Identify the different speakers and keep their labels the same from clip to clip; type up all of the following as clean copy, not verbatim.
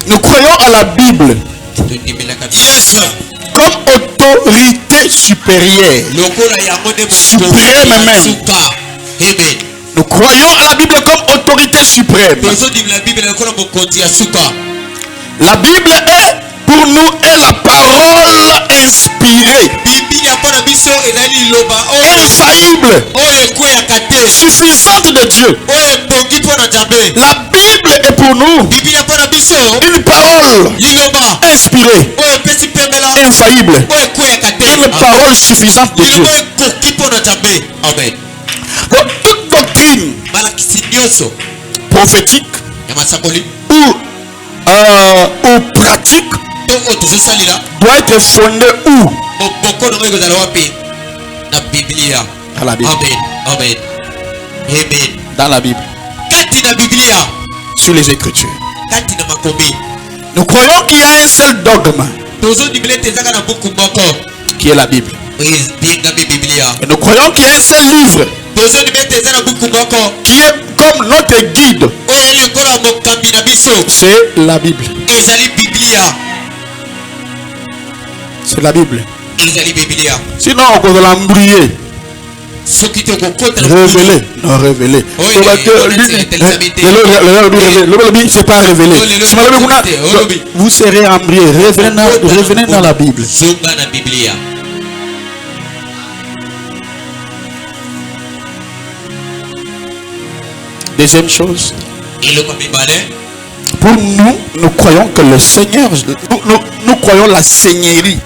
Speaker 1: Nous croyons à la Bible comme autorité supérieure, suprême même. Nous croyons à la Bible comme autorité suprême. La Bible est pour nous est la parole inspirée, infaillible, suffisante de Dieu. La Bible est pour nous une parole inspirée, infaillible, une parole suffisante de Dieu. Donc, toute doctrine prophétique ou pratique doit être fondée où? Dans la Bible.
Speaker 2: Amen.
Speaker 1: Dans la Bible. Sur les Écritures. Nous croyons qu'il y a un seul dogme qui est la Bible. Et nous croyons qu'il y a un seul livre qui est comme notre guide. C'est la Bible. C'est la Bible. Sinon on peut l'embrouiller. Révélé, non révélé. C'est pas révélé. Vous serez embrouillé. Revenez dans la Bible. Deuxième chose. Pour nous, nous croyons que le Seigneur, nous croyons la Seigneurie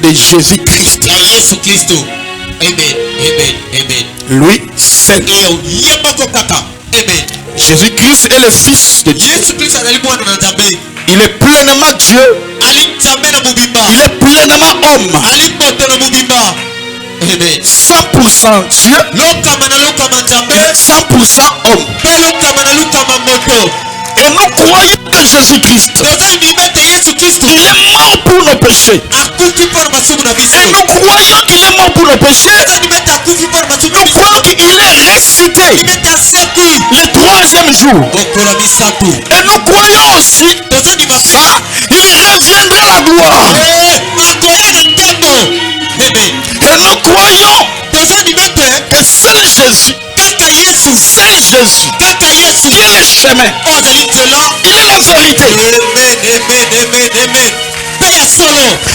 Speaker 1: de Jésus-Christ. Lui seul. Jésus-Christ est le Fils de Dieu. Il est pleinement Dieu. Il est pleinement homme. 100% Dieu. 100% homme. Et nous croyons que Jésus-Christ, il est mort pour nos péchés. Et nous croyons qu'il est mort pour nos péchés. Nous croyons qu'il est ressuscité le troisième jour. Et nous croyons aussi qu'il reviendra la gloire. Et nous croyons que seul Jésus, c'est Jésus qui est le chemin, il est la vérité.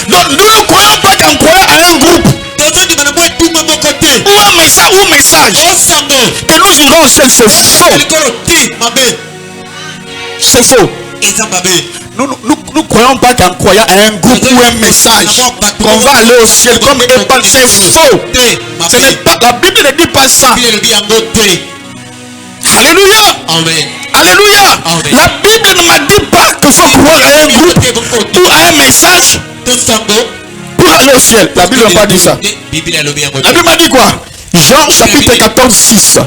Speaker 1: Donc nous ne croyons pas qu'en croyant à un groupe ou un message que nous irons au ciel, c'est faux. C'est faux. Nous croyons pas qu'en croyant à un groupe ou un message qu'on va aller au ciel comme Épal. C'est faux. Ce n'est pas, la Bible ne dit pas ça. Alléluia.
Speaker 2: Amen.
Speaker 1: Alléluia.
Speaker 2: Amen.
Speaker 1: La Bible ne m'a dit pas qu'il faut croire à un groupe ou à un message pour aller au ciel. La Bible n'a pas dit ça. La Bible m'a dit quoi? Jean chapitre 14, 6.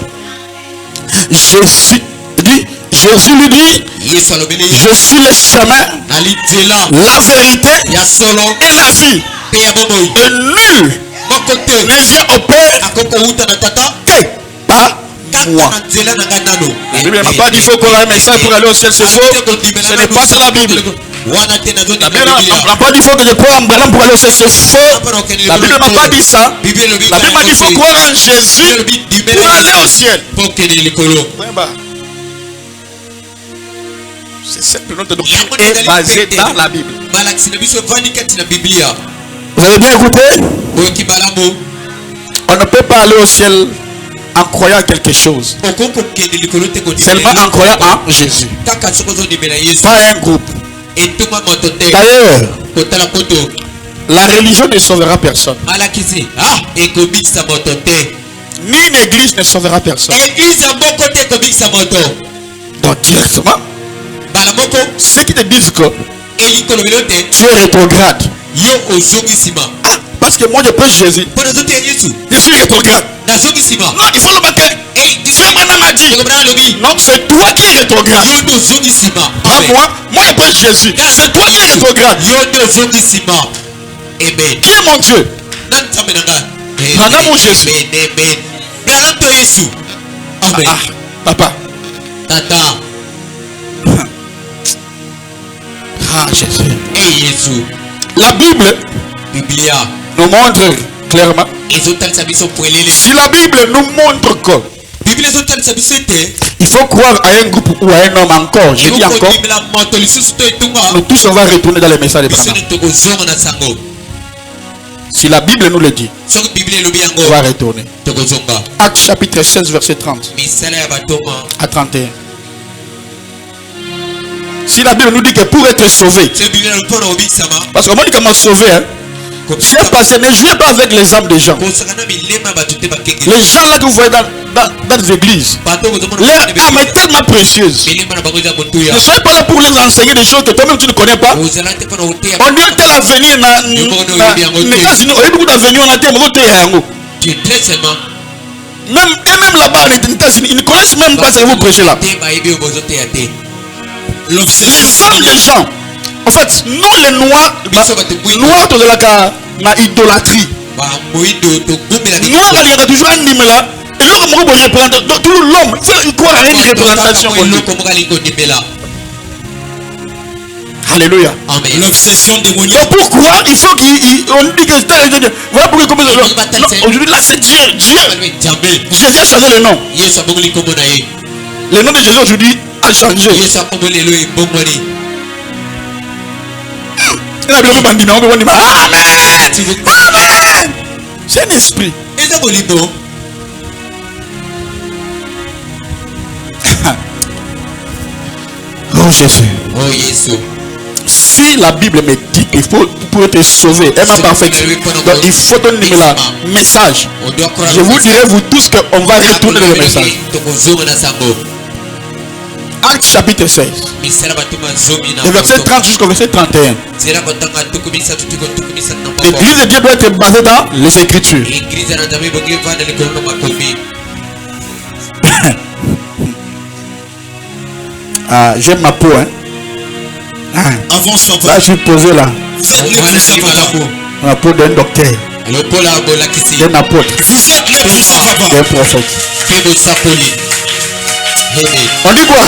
Speaker 1: Jésus lui dit, je suis le chemin, la vérité et la vie. Et nul ne vient au Père que par moi. La Bible n'a pas dit qu'il faut qu'on ait un message pour aller au ciel, c'est faux. Ce n'est pas ça la Bible. La Bible n'a pas dit qu'il faut que je croie en Branham pour aller au ciel, c'est faux. La Bible n'a pas dit ça. La Bible m'a dit qu'il faut croire en Jésus pour aller au ciel. C'est simple, notre doctrine est basée dans la Bible. Vous avez bien écouté? On ne peut pas aller au ciel en croyant à quelque chose. Seulement en croyant en Jésus. Pas un groupe. D'ailleurs, la religion ne sauvera personne. Ni une église ne sauvera personne. Donc directement, ceux qui te disent que tu es rétrograde. Parce que moi je prêche Jésus. Je suis rétrograde. Non, il faut le marquer. Dieu m'a dit. Non, c'est toi qui es rétrograde. Pas moi. Moi je prêche Jésus. C'est toi qui es rétrograde. Qui est mon Dieu? Mon Jésus. Papa. Ah, Jésus.
Speaker 2: Et Jésus.
Speaker 1: La Bible nous montre clairement. Si la Bible nous montre que il faut croire à un groupe ou à un homme encore, je dis encore, nous tous on va retourner dans les messages de Branham. Si la Bible nous le dit, on va retourner. Actes chapitre 16 verset 30 à 31. Si la Bible nous dit que pour être sauvé, parce qu'on dit comment sauver, hein? J'ai passé, ne jouez pas avec les âmes des gens. Les gens là que vous voyez dans les églises, leur âme est tellement précieuse. Ne soyez pas là pour leur enseigner des choses que toi-même tu ne connais pas. On dirait tel avenir même là-bas aux États-Unis, ils ne connaissent même pas ce que vous prêchez là. Les âmes des gens. En fait, nous les noirs de la idolâtrie. Nous on a toujours un numéro là. Et l'homme, tout l'homme, il croit à une représentation. Alléluia.
Speaker 2: L'obsession démoniaque.
Speaker 1: Pourquoi il faut qu'on dit que c'est voilà pourquoi comme aujourd'hui là c'est Dieu. Jésus a changé le nom. Le nom de Jésus aujourd'hui a changé. Amen. C'est un esprit. Oh Jésus.
Speaker 2: Oh Jésus.
Speaker 1: Si la Bible me dit qu'il faut pour être sauvé, donc il faut donner le message. Je vous dirai vous tous qu'on va retourner le message. Actes chapitre 16. Le verset 30 jusqu'au verset 31. L'église de Dieu doit être basée dans les Écritures. Ah, j'aime ma peau, hein. Ah. Là, je suis posé là. La peau d'un docteur, d'un apôtre, d'un prophète. On dit quoi?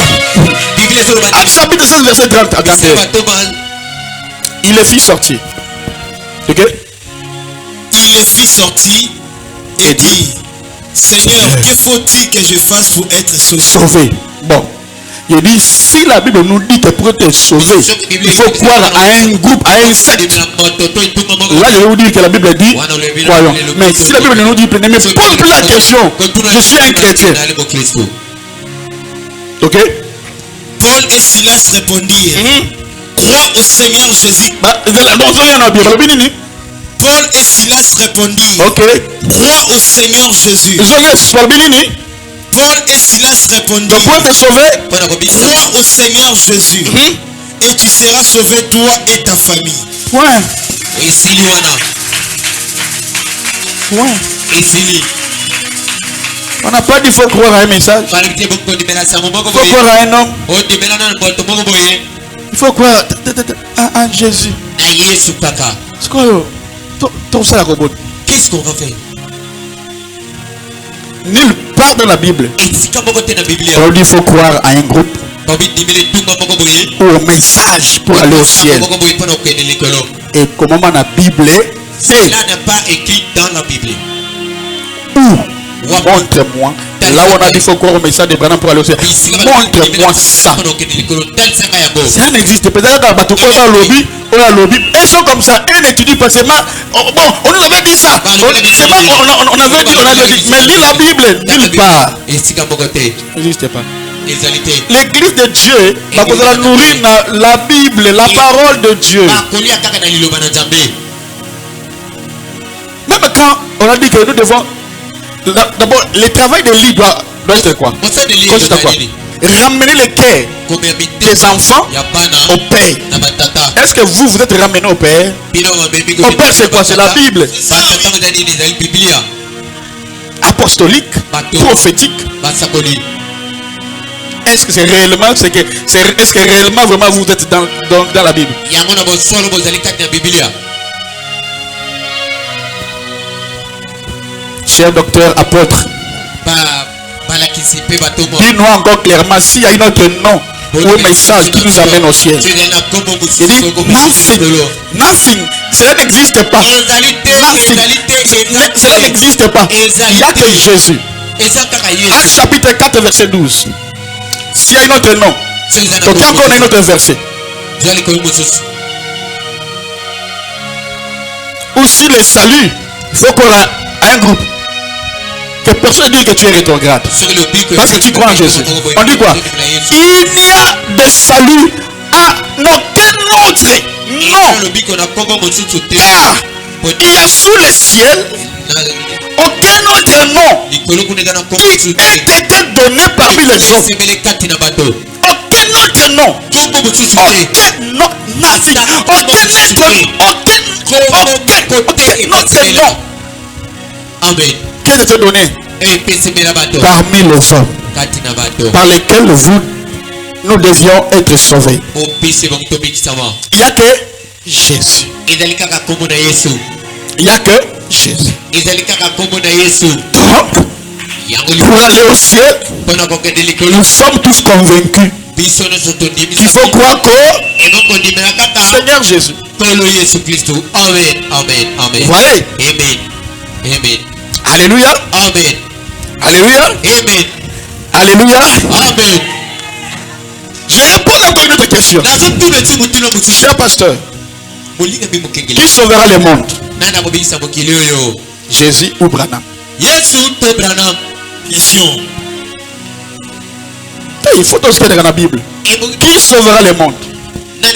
Speaker 1: Acte chapitre 16 verset 30 à 31. Il les fit sortir. Ok?
Speaker 2: Il les fit sortir et dit: Seigneur, que faut-il que je fasse pour être sauvé?
Speaker 1: Bon. Il dit, si la Bible nous dit que pour être sauvé, il faut croire à un groupe, à un secte. Là, je vais vous dire que la Bible dit, croyons. Mais si la Bible nous dit, ne me pose plus la question, je suis un chrétien. Ok?
Speaker 2: Paul et Silas répondirent: Crois au Seigneur Jésus. Paul et Silas répondirent: Crois au Seigneur Jésus. Paul et Silas répondirent:
Speaker 1: Pour être sauvé,
Speaker 2: crois au Seigneur Jésus, et tu seras sauvé, toi et ta famille.
Speaker 1: Point. On n'a pas dit qu'il faut croire à un message. Il faut croire à un homme. Il faut croire à Jésus.
Speaker 2: Qu'est-ce qu'on va faire?
Speaker 1: Nulle part dans la Bible on dit qu'il faut croire à un groupe ou au message pour aller au ciel. Et comment la Bible est?
Speaker 2: Cela n'est pas écrit dans la Bible.
Speaker 1: Montre-moi. Là où on a dit qu'il faut croire au message de Branham pour aller au ciel. Montre-moi ça. Ça n'existe pas. Lobby. Ils sont comme ça. Ils n'étudient pas seulement. Bon, on nous avait dit ça. On avait dit. Mais lis la Bible. Nulle part. N'existe pas. L'église de Dieu, parce qu'on a nourri la Bible, la parole de Dieu. Même quand on a dit que nous devons. D'abord, le travail de lit doit être quoi? Ramener les cœurs des enfants au Père. Est-ce que vous êtes ramenés au Père? Au Père, c'est quoi? C'est la Bible. Apostolique, prophétique. Est-ce que c'est réellement, est-ce que réellement vraiment vous êtes dans la Bible? Cher docteur, apôtre, dis-nous encore clairement s'il y a un autre nom au message qui nous amène au ciel. Il dit nothing. Cela n'existe pas. Cela n'existe pas. Il n'y a que Jésus. Acte chapitre 4 verset 12. S'il y a un autre nom, quelqu'un connaît un autre verset. Aussi le salut, il faut qu'on ait un groupe. Que personne ne dise que tu es rétrograde. Parce que tu crois en Jésus. On dit quoi? Il n'y a de salut à aucun autre. Non. Il y a sous le ciel aucun autre nom qui ait été donné parmi les hommes. Aucun autre nom. Aucun nom. Nothing. Aucun autre nom.
Speaker 2: Amen.
Speaker 1: Qui a été donné parmi les hommes par lesquels nous devions être sauvés. Il n'y a que Jésus. Il n'y a que Jésus. Donc, pour aller au ciel, nous sommes tous convaincus qu'il faut croire qu'au Seigneur Jésus.
Speaker 2: Amen. Amen. Amen.
Speaker 1: Vous voyez?
Speaker 2: Amen. Amen.
Speaker 1: Alléluia.
Speaker 2: Amen.
Speaker 1: Alléluia.
Speaker 2: Amen.
Speaker 1: Alléluia.
Speaker 2: Amen.
Speaker 1: Je réponds encore une autre question. Cher pasteur, qui sauvera le monde? Jésus ou Branham?
Speaker 2: Question.
Speaker 1: Il faut aussi dans la Bible. Qui sauvera le monde? Il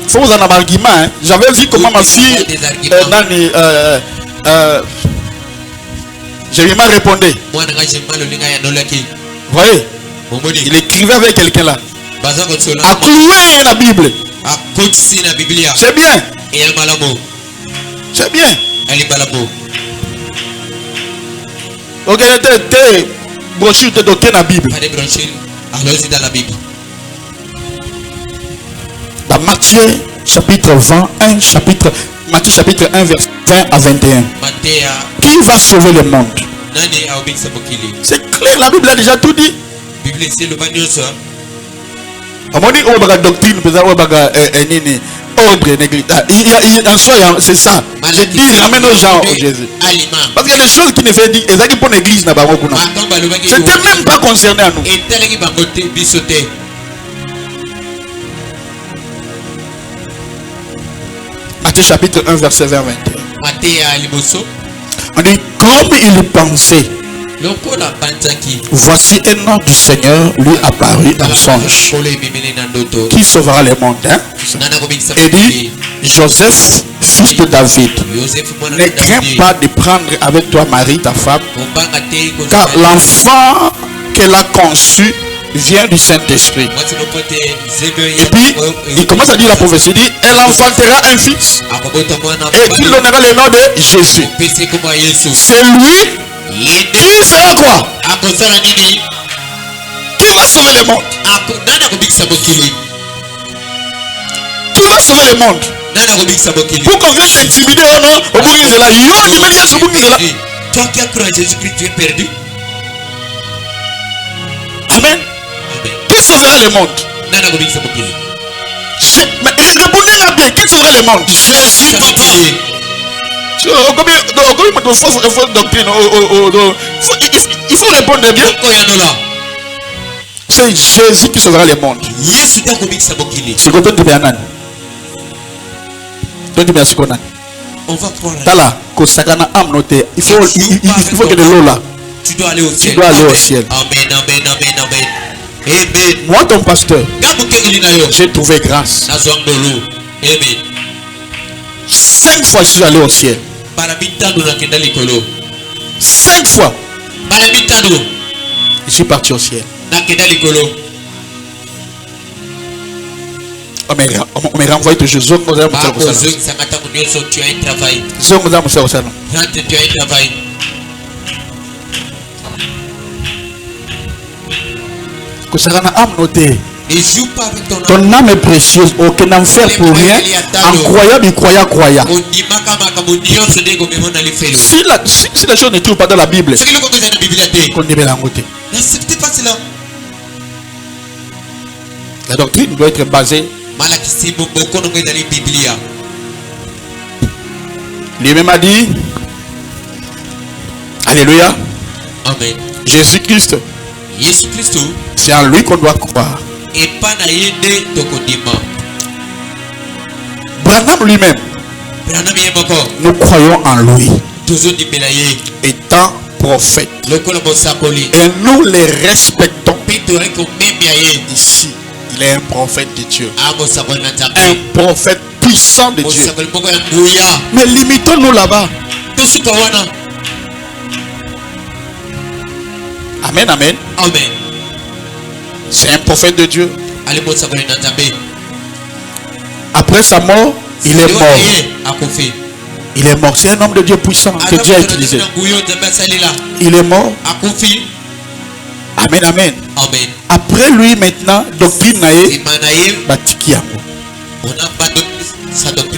Speaker 1: faut vous en avoir un argument. Hein? J'avais vu comment ma fille Jérémie répondait. Vous voyez? Il écrivait avec quelqu'un là. A cloué la Bible. C'est bien. C'est bien. Ok, tes brochures te donnent la Bible. Dans Matthieu chapitre 21, Matthieu chapitre 1 verset 20 à 21. Qui va sauver le monde? C'est clair, la Bible a déjà tout dit. Doctrine, ordre, c'est ça. Je dis, ramène aux gens au Jésus. Parce qu'il y a des choses qui ne fait dire, et pour l'église, c'était même pas concerné à nous. Matthieu chapitre 1 verset 20 21. On dit comme il pensait. Voici un homme du Seigneur lui apparut dans songe. Qui sauvera le monde, hein? Et dit Joseph, fils de David, ne crains pas de prendre avec toi Marie ta femme, car l'enfant qu'elle a conçu vient du Saint-Esprit. Et puis il commence à dire la prophétie, il dit elle enfantera un fils et puis il donnera le nom de Jésus. C'est lui qui fera quoi? Qui va sauver le monde? Qui va sauver le monde? Pour qu'on vienne t'intimider au nom au bout de là.
Speaker 2: Toi qui as cru en Jésus-Christ, tu es perdu.
Speaker 1: Amen. Qui sauvera le monde? Mais répondez-la bien. Qui sauvera le monde?
Speaker 2: Jésus, papa.
Speaker 1: Il faut répondre bien. C'est Jésus qui sauvera le monde. C'est quoi tu bien?
Speaker 2: On va croire.
Speaker 1: Il faut que le lot là.
Speaker 2: Tu dois aller au ciel.
Speaker 1: Tu dois aller au ciel.
Speaker 2: Amen, amen, amen, amen. Amen.
Speaker 1: Moi, ton pasteur, j'ai trouvé grâce.
Speaker 2: Amen.
Speaker 1: 5 fois je suis allé au ciel. 5 fois. Je suis parti au ciel. On m'a renvoyé toujours. Tu as un travail. Tu as un travail. Ton âme est précieuse, aucun enfer pour rien. Incroyable, croyant. Si la chose ne trouve pas dans la Bible, La doctrine doit être basée. Lui-même a dit, alléluia,
Speaker 2: amen.
Speaker 1: Jésus-Christ, c'est en lui qu'on doit croire. Branham lui-même, nous croyons en lui étant prophète, et nous les respectons. Ici, il est un prophète de Dieu, un prophète puissant de Dieu. Mais limitons-nous là-bas. Amen, amen.
Speaker 2: Amen.
Speaker 1: C'est un prophète de Dieu. Après sa mort, il est mort. Il est mort. C'est un homme de Dieu puissant que Dieu a utilisé. Il est mort. Amen, amen.
Speaker 2: Amen.
Speaker 1: Après lui maintenant, doctrine naïe,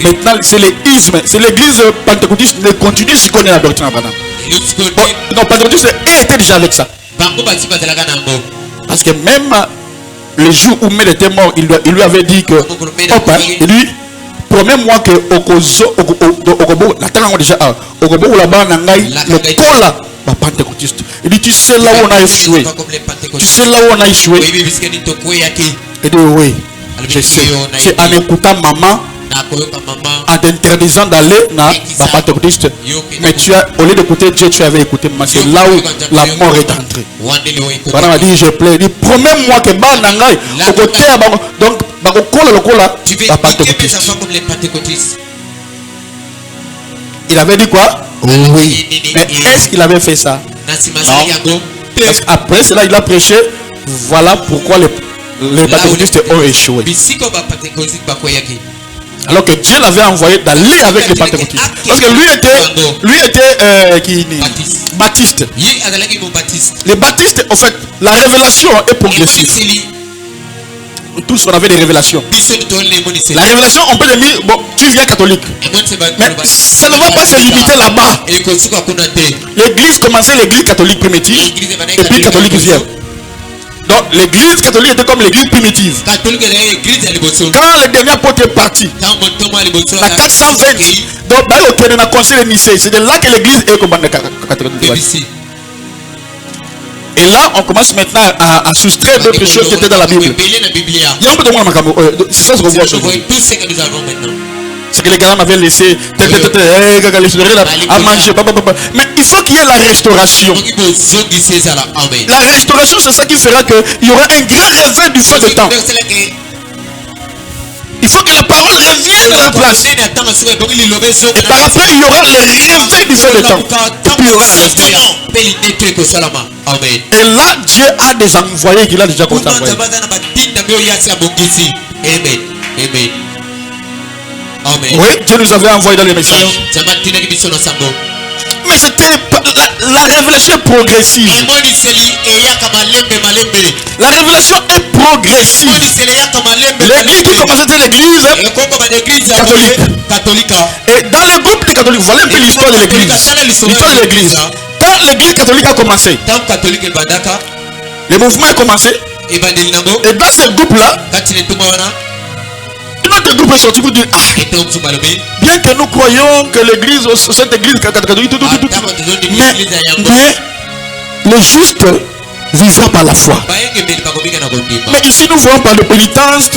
Speaker 1: maintenant c'est l'église, c'est l'église pentecôtiste qui continue à connaître la doctrine d'Abraham. Non, pentecôtiste était déjà avec ça. Parce que même le jour où Mel était mort, il lui avait dit que papa, lui, promets-moi que Ogobo, la terre déjà, Ogobo là-bas, le cola, la pentecôtiste. Il dit, tu sais là où on a échoué. Tu sais là où on a échoué. Il dit, oui, je sais. C'est en écoutant maman, en t'interdisant d'aller dans la pentecôtiste. Mais tu as, au lieu d'écouter Dieu, tu avais écouté maman. C'est là où la mort est entrée. Madame a dit, je plains. Il dit, promets-moi que donc, la pentecôtiste. Il avait dit quoi? Oui. Mais est-ce qu'il avait fait ça? Non. Parce qu'après cela, il a prêché. Voilà pourquoi les pentecôtistes ont échoué. Alors que Dieu l'avait envoyé d'aller avec les pentecôtistes. Parce que lui était baptiste. Les baptistes, en fait, la révélation est progressive. Tous on avait des révélations. La révélation, on peut le dire, bon, tu viens catholique. Mais ça ne va pas se limiter là-bas. L'église commençait l'église catholique primitive. Et puis catholique vient. Donc l'église catholique était comme l'église primitive. Quand le dernier apôtre est parti, la 420, donc on a conseil de Nicée. C'est de là que l'église est comme catholique. Et là, on commence maintenant à soustraire d'autres choses qui étaient dans la Bible. Il y a un peu de moins c'est ça ce qu'on voit aujourd'hui. C'est que les gars m'avaient laissé à manger. Mais il faut qu'il y ait la restauration. La restauration, c'est ça qui fera qu'il y aura un grand réveil du feu de temps. Il faut que la parole revienne à la place. Et par après, il y aura le réveil du feu de temps. Et puis il y aura la restauration. Et là, Dieu a des envoyés qu'il a déjà envoyés.
Speaker 2: Amen. Amen. Amen.
Speaker 1: Oui, Dieu nous avait envoyé dans les messages. Mais c'était la révélation est progressive. La révélation est progressive. L'église qui commençait, c'était l'église catholique. Et dans le groupe des catholiques, voilà un peu l'histoire de l'église. L'histoire de l'église. Quand l'église catholique a commencé, le mouvement a commencé. Et dans ce groupe-là, une autre groupe est sorti pour dire, bien que nous croyons que l'église, cette église catholique, mais le juste vivra par la foi. Mais ici nous voyons par de pénitence.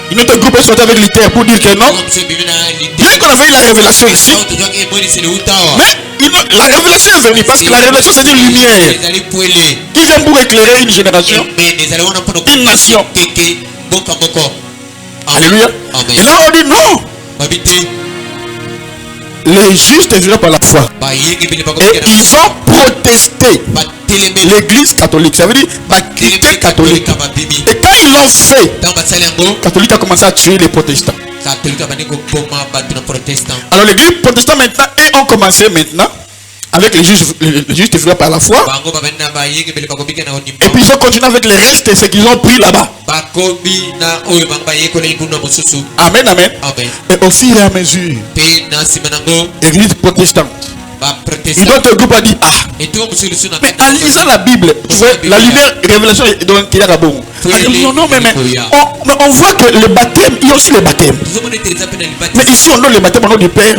Speaker 1: Une autre groupe est sorti avec l'ITER pour dire que non. Bien qu'on avait eu la révélation ici, mais la révélation est venue parce que la révélation c'est une lumière qui vient pour éclairer une génération, une nation. Alléluia. Et là on dit non. Les justes vivront par la foi. Et ils ont protesté l'église catholique. Ça veut dire quitter catholique. Et quand ils l'ont fait, catholique a commencé à tuer les protestants. Alors l'église protestante maintenant, et ont commencé maintenant avec les justes vivront par la foi. Et puis ils ont continué avec les restes, ce qu'ils ont pris là-bas. Amen, amen. Et au fur et à mesure, l'église protestante Une autre groupe a dit ah. Mais en lisant la Bible, tu vois, la lumière, révélation, donc il y a bon. Non, mais on voit que le baptême, il y a aussi le baptême. Mais ici on donne le baptême au nom du Père.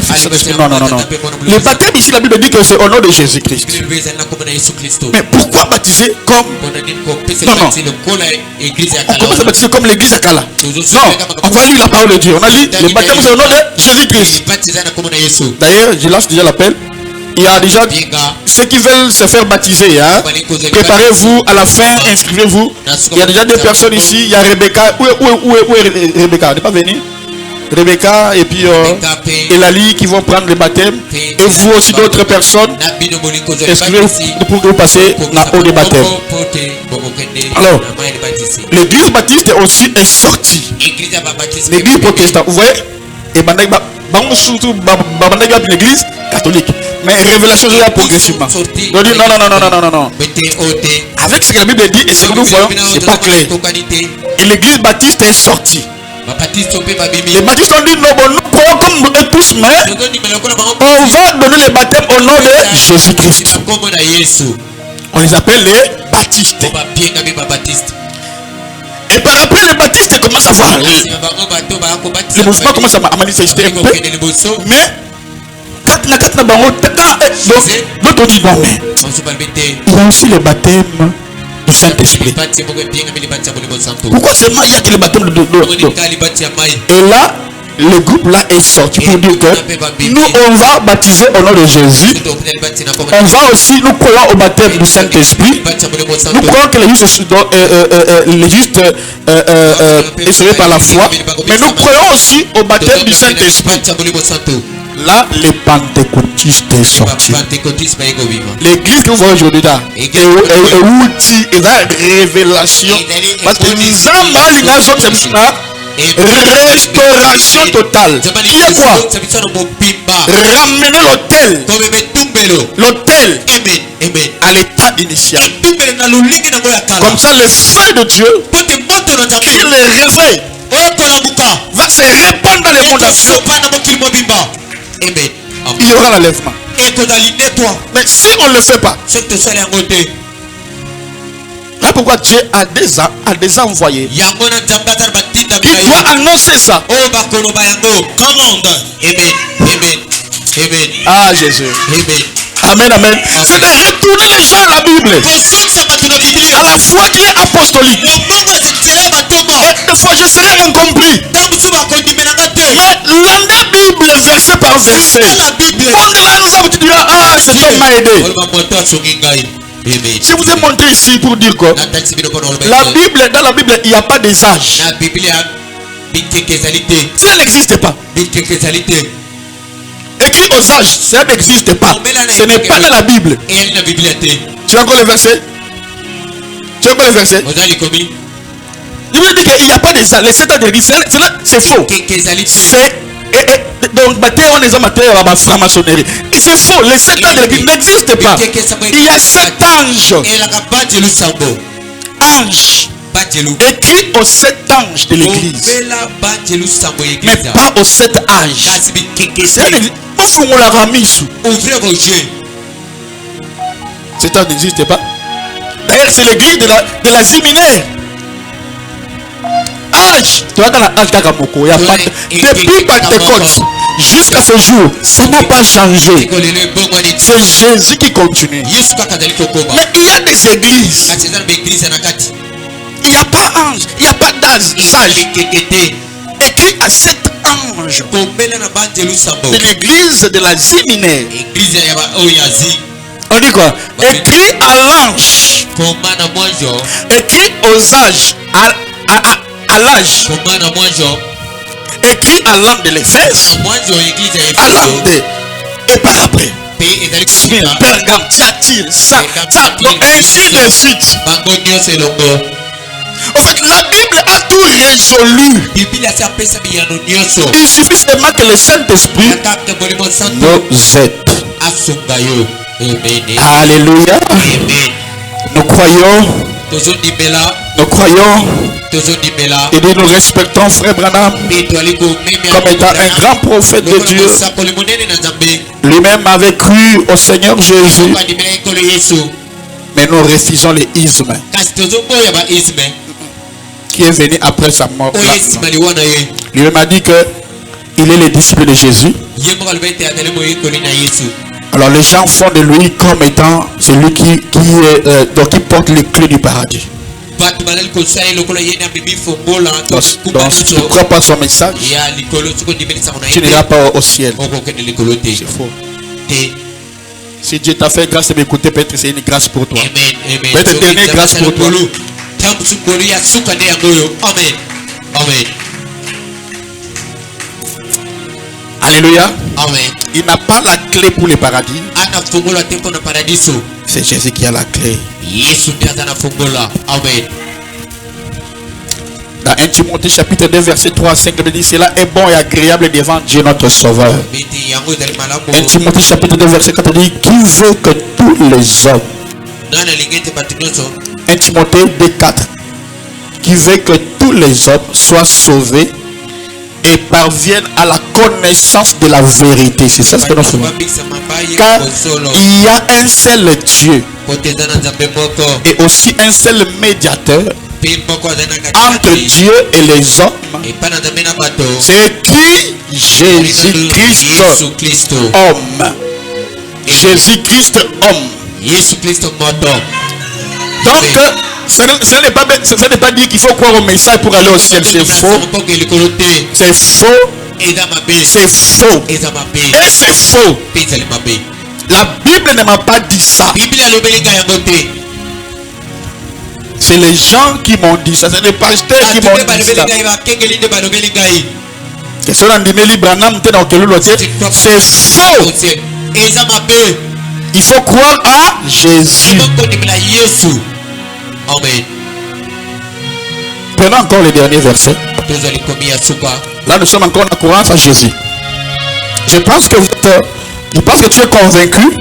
Speaker 1: Non. Le baptême ici, la Bible dit que c'est au nom de Jésus-Christ. Mais pourquoi baptiser comme non. On commence à baptiser comme l'église à Kala. Non, on va lire la parole de Dieu. On a dit le baptême c'est au nom de Jésus-Christ. D'ailleurs, je lance déjà l'appel. Il y a déjà ceux qui veulent se faire baptiser. Hein? Préparez-vous à la fin, inscrivez-vous. Il y a déjà des personnes ici. Il y a Rebecca. Où est Rebecca? Elle n'est pas venue. Rebecca et puis Elali qui vont prendre le baptême. Et vous aussi d'autres personnes. Inscrivez-vous pour que vous passiez dans le baptême. Alors, l'église baptiste aussi est sortie. L'église protestante. Vous voyez? Et surtout l'église catholique. Mais révélation est progressivement. Donc non. Avec ce que la Bible dit et ce que nous voyons, c'est pas clair. Et l'église baptiste est sortie. Les baptistes ont dit non, nous croyons comme nous tous, mais on va donner le baptême au nom de Jésus-Christ. On les appelle les baptistes. Et par après, les baptistes commencent à parler. Le mouvement commence à manifester un peu. Mais d'autres disent non, mais il y a aussi le baptême du Saint-Esprit. Pourquoi seulement il y a que le baptême de l'eau? Et là, le groupe là est sorti pour dire que nous on va baptiser au nom de Jésus. On va aussi, nous croyons au baptême du Saint-Esprit. Nous croyons que les justes est sauvé par la foi. Mais nous croyons aussi au baptême du Saint-Esprit. Là, les pentecôtistes sont sortis. L'église que vous voyez aujourd'hui là, et outil et la révélation. Parce que nous avons restauration totale. Il y a quoi? Ramener l'autel à l'état initial. Comme ça, le feu de Dieu qui le réveille va se répandre dans le monde entier. Il y aura l'enlèvement. Mais si on ne le fait pas, là pourquoi Dieu a des envoyés. Il doit annoncer ça. Ah Jésus. Amen. C'est de retourner les gens à la Bible. À la foi qui est apostolique. Et des fois je serai incompris. Mais la Bible verset par verset. Tu diras ah cet homme m'a aidé. Je vous ai montré ici pour dire que dans la Bible il n'y a pas des âges. Ça n'existe pas. Écrit aux âges, ça n'existe pas. Ce n'est pas dans la Bible. Tu as encore le verset? Il veut dire qu'il n'y a pas des âges. Les 7 ans de l'église, c'est faux. Donc, on les a matés à la franc-maçonnerie. Et c'est faux. Les 7 ans de l'église n'existent pas. Il y a 7 anges. Anges. Écrit aux 7 anges de l'église. Mais pas aux 7 âges. Ouvrez vos yeux. 7 ans n'existe pas. D'ailleurs, c'est l'église de la séminaire. Âge. Tu vois dans la âge d'Agamoko. Depuis Pentecôte jusqu'à ce jour, ça n'a pas changé. C'est Jésus qui continue. Mais il y a des églises. Il n'y a pas ange. Il n'y a pas d'âge. Écrit à 7 anges de l'église de la séminaire. On dit quoi? Écrit à l'ange. Écrit aux âges. À l'âge. Écrit à l'âme de l'Éphèse. À l'âme de. Et par après. Pergame, Thyatire, ça, donc ainsi de suite. En fait, la Bible a tout résolu. Il suffit seulement que le Saint-Esprit nous aide. Alléluia. Nous croyons. Et nous respectons Frère Branham comme étant un grand prophète de Dieu. Lui-même avait cru au Seigneur Jésus. Mais nous refusons les ismes qui est venu après sa mort. Lui-même a dit que il est le disciple de Jésus. Alors les gens font de lui comme étant celui qui porte les clés du paradis. Donc si tu ne crois pas son message, tu n'iras pas au ciel. C'est faux. Si Dieu t'a fait grâce de m'écouter, peut-être c'est une grâce pour toi. Peut-être une dernière grâce pour toi. Amen. Amen. Alléluia. Amen. Il n'a pas la clé pour le paradis. C'est Jésus qui a la clé. Amen. Dans 1 Timothée chapitre 2 verset 3 à 5, il dit cela est bon et agréable devant Dieu notre Sauveur. 1 Timothée chapitre 2 verset 4 dit qui veut que tous les hommes. 1 Timothée 2 4 qui veut que tous les hommes soient sauvés et parviennent à la connaissance de la vérité. C'est ça ce que nous faisons. Car il y a un seul Dieu et aussi un seul médiateur entre Dieu et les hommes, c'est qui? Jésus-Christ homme. Jésus-Christ homme. Donc ce n'est pas dire qu'il faut croire au message pour aller au ciel. C'est faux. C'est faux. C'est faux. Et c'est faux. La Bible ne m'a pas dit ça. C'est les gens qui m'ont dit ça. C'est les pasteurs qui m'ont dit ça. C'est faux. Il faut croire à Jésus. Amen. Prenons encore le dernier verset. Là, nous sommes encore en courant à Jésus. Je pense que tu es convaincu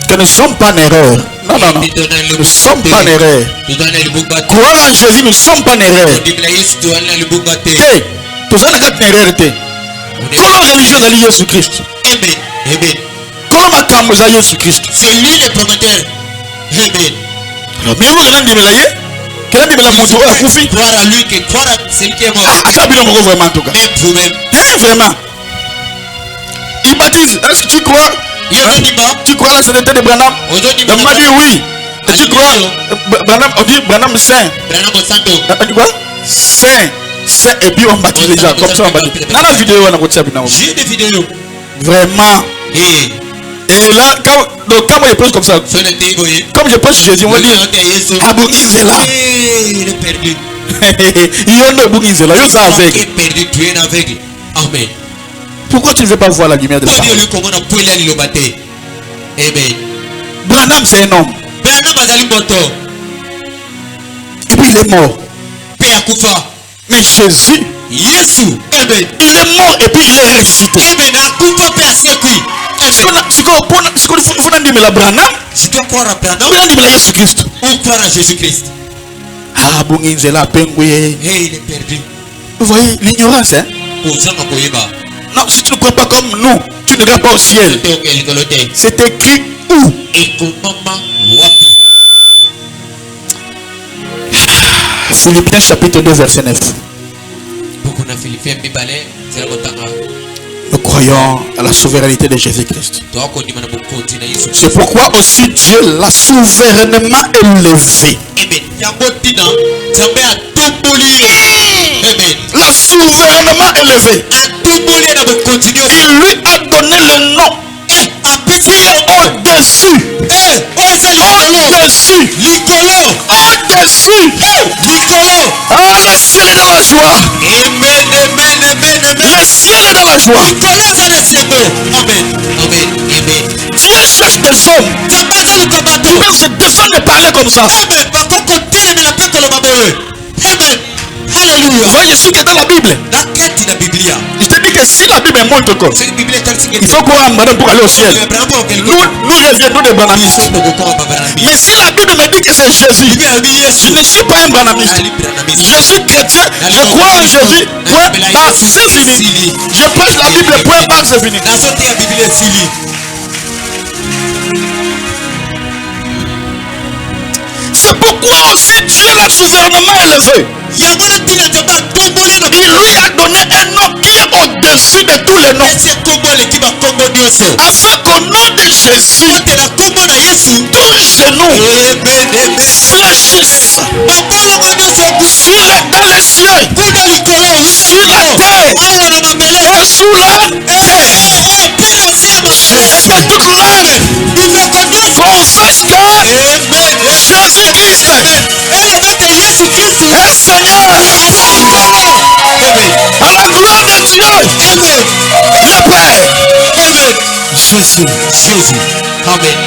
Speaker 1: que nous ne sommes pas en erreur. Non. Nous ne sommes pas en erreur. Croire en Jésus, nous ne sommes pas en erreur. Tout ça n'est pas en erreur. Comment religieux d'aller Jésus-Christ? Amen. Comment Kamusa Jésus-Christ? C'est lui le promoteur. Amen. Mais vous allez dire croire à lui, que croire à celui qui est mort. Vraiment en tout cas. Même vous-même. Vraiment. Il baptise. Est-ce que tu crois? Tu crois à la sainteté de Branham? On m'a dit oui. Tu crois? Branham, on dit Branham saint. Branham santo. On dit quoi? Saint. Et puis on baptise les gens. Comme ça on baptise. Dans la vidéo, on a j'ai des vidéos. Vraiment. Et là, quand moi je pense comme ça, comme je pense Jésus, on va dire Abungizela. Il est perdu. Il est perdu, tu es aveugle. Amen. Pourquoi tu ne veux pas voir la lumière de la parole? Amen. Branham c'est un homme. Et puis il est mort. Mais Jésus, Amen. Il est mort et puis il est ressuscité. Amen. Je dois croire à Branham. Jésus-Christ. Ou croire à Jésus-Christ. Ah, Bungizela, Penguye. Hey, il est perdu. Vous voyez l'ignorance, hein? Non, si tu ne crois pas comme nous, tu n'iras pas au ciel. C'est écrit où? Philippiens chapitre 2 verset 9. Nous croyons à la souveraineté de Jésus-Christ. C'est pourquoi aussi Dieu l'a souverainement élevé. L'a souverainement élevé. Il lui a donné le nom au-dessus. Au-dessus. Au-dessus. Ah, le ciel est dans la joie. Amen. Le ciel est dans la joie. Dieu cherche des hommes. Même se descend de parler comme ça. Alléluia. Voyez ce qui est dans la Bible. Il te dit que que si la Bible montre que il faut qu'on ait pour aller au ciel, nous reviendrons de branhamisme. Mais si la Bible me dit que c'est Jésus, je ne suis pas un branhamiste. Je suis chrétien, je crois en Jésus, point barre, c'est fini. Je prêche la Bible, point barre, c'est fini. C'est pourquoi aussi Dieu l'a souverainement élevé. Il lui a donné un nom qui est au-dessus de tous les noms. Afin qu'au nom de Jésus, tout genou fléchisse sur dans les cieux, sur la terre et sous la et que toute langue confesse que Jésus-Christ est Seigneur. À la gloire de Dieu, le Père. Jésus. Amen.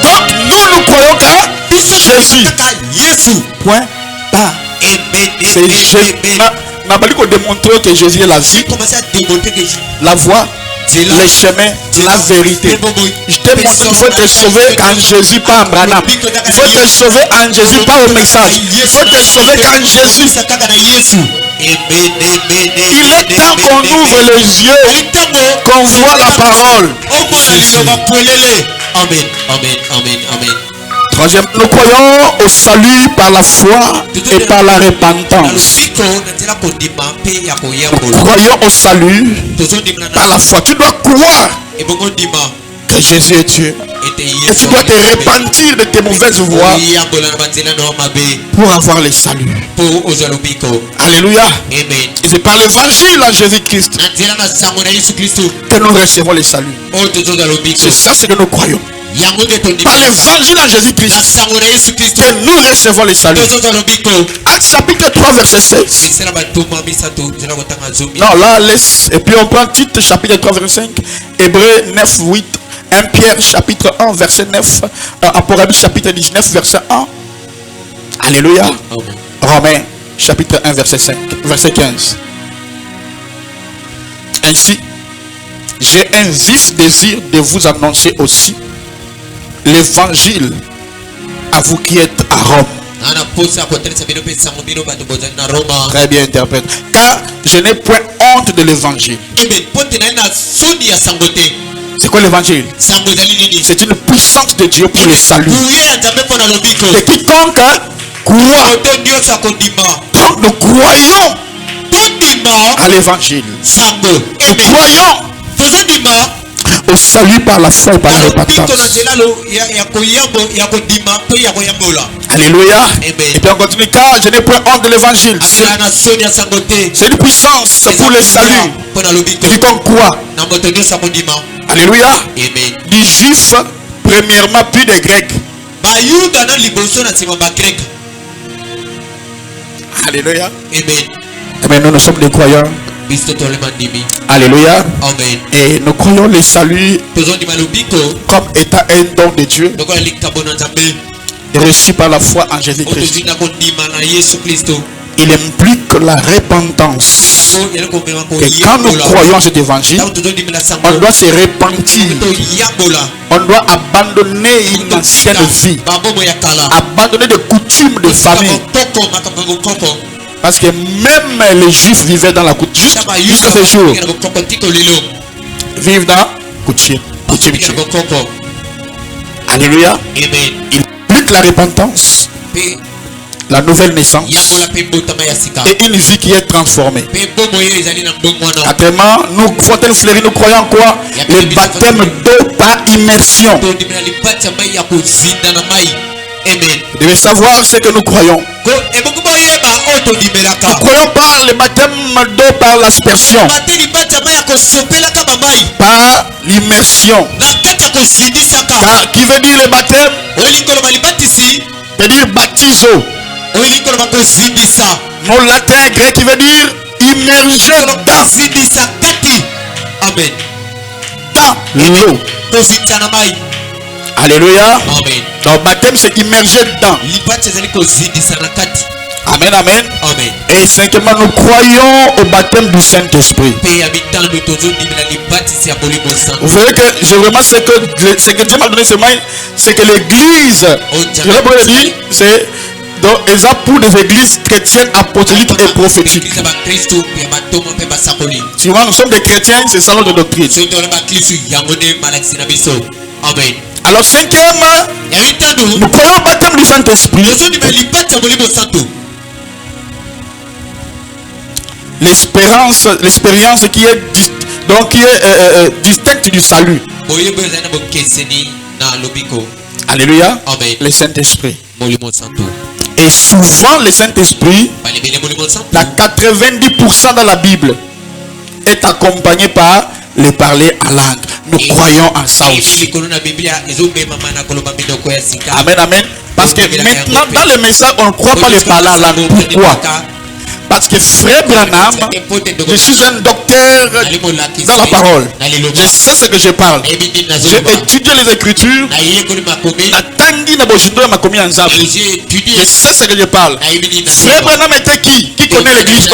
Speaker 1: Donc nous croyons que Jésus. Point barre. C'est Jésus. N'a pas dit qu'on démontrer que Jésus est la vie, la voie, les chemins, la vérité. Je t'ai montré qu'il faut te sauver en Jésus, pas en Branham. Il faut te sauver en Jésus, pas au message. Il faut te sauver en Jésus. Il est temps qu'on ouvre les yeux, qu'on voit la parole.
Speaker 2: Amen.
Speaker 1: Troisième, nous croyons au salut par la foi et par la repentance. Nous croyons au salut par la foi. Tu dois croire que Jésus est Dieu. Et tu dois te repentir de tes mauvaises voies pour avoir le salut. Alléluia. Et c'est par l'évangile en Jésus-Christ que nous recevons le salut. C'est ça ce que nous croyons. Par l'évangile en Jésus-Christ que nous recevons le salut. Actes chapitre 3 verset 16. Non, là laisse. Et puis on prend titre chapitre 3 verset 5. Hébreux 9 8. 1 Pierre chapitre 1 verset 9. Apocalypse chapitre 19 verset 1. Alléluia. Romains chapitre 1 verset 5 verset 15. Ainsi, j'ai un vif désir de vous annoncer aussi l'évangile à vous qui êtes à Rome. Très bien interprété. Car je n'ai point honte de l'évangile. C'est quoi l'évangile? C'est une puissance de Dieu pour le salut de quiconque croit. Donc nous croyons à l'évangile. Nous croyons au salut par la foi et par la repentance. Alléluia. Et puis on continue. Car je n'ai point honte de l'évangile. C'est une puissance pour le salut de quiconque croit. Alléluia. Du juif premièrement puis des grecs. Alléluia. Amen. Nous sommes des croyants. Alléluia.
Speaker 2: Amen.
Speaker 1: Et nous croyons le salut comme étant un don de Dieu reçu par la foi en Jésus-Christ. Il implique la repentance. Et quand nous croyons à cet évangile, on doit se repentir. On doit abandonner une ancienne vie, abandonner des coutumes de famille. Parce que même les juifs vivaient dans la coutume. Jusqu'à ce jour, vivent dans la coutume. Alléluia. Il implique la repentance, la nouvelle naissance et une vie qui est transformée. Actuellement, nous croyons quoi? Le baptême d'eau par immersion. Vous devez savoir ce que nous croyons. Nous croyons par le baptême d'eau par l'aspersion, par l'immersion, qui veut dire le baptême, veut dire baptiso. Mon latin grec qui veut dire immerger dans l'eau. Alléluia.
Speaker 2: Amen.
Speaker 1: Donc baptême c'est immerger dedans. Amen, amen.
Speaker 2: Amen.
Speaker 1: Et cinquièmement, nous croyons au baptême du Saint-Esprit. Vous voyez que j'ai vraiment ce que Dieu m'a donné ce matin, c'est que l'église, je l'ai dit, c'est donc pour des églises chrétiennes, apostoliques et prophétiques. Souvent nous sommes des chrétiens, c'est ça notre doctrine.
Speaker 2: Amen.
Speaker 1: Alors cinquièmement, nous croyons au baptême du Saint-Esprit. L'expérience qui est distincte du salut. Alléluia.
Speaker 2: Amen.
Speaker 1: Le Saint-Esprit. Et souvent le Saint-Esprit, la 90% dans la Bible est accompagné par le parler en langue. Nous croyons en ça aussi. Amen, amen. Parce que maintenant dans le message on ne croit pas le parler en langue. Pourquoi? Parce que frère Branham, je suis un docteur dans la parole. Je sais ce que je parle. J'ai étudié les Écritures. Je sais ce que je parle. Frère Branham était qui connaît l'église?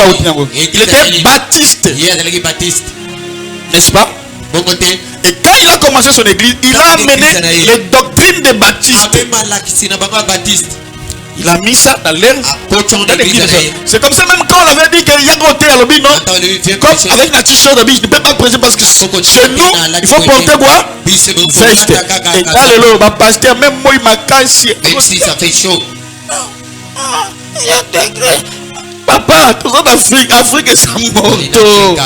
Speaker 1: Il était baptiste. N'est-ce pas? Et quand il a commencé son église, il a amené les doctrines des baptistes. Il a mis ça dans l'air. C'est comme ça même quand on avait dit qu'il y a côté à l'objet, non? Comme avec la t-shirt d'habit, je ne peux pas prêcher parce que chez nous, il faut porter quoi? Veste. Et alléluia, ma pasteur, même moi il m'a cassé.
Speaker 2: Même si ça fait chaud.
Speaker 1: Papa, tout ça d'Afrique, Afrique c'est moto.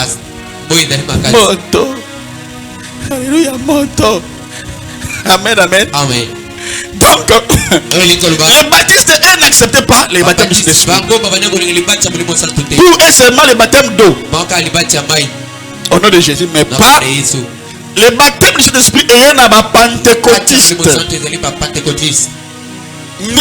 Speaker 1: Moto. Alléluia, moto. Amen, amen.
Speaker 2: Amen.
Speaker 1: Donc, les baptistes n'acceptaient pas les baptêmes du Saint-Esprit. Pour eux seulement le baptême d'eau. Au nom de Jésus, mais pas les baptêmes du Saint-Esprit et un pentecôtiste.
Speaker 2: C'est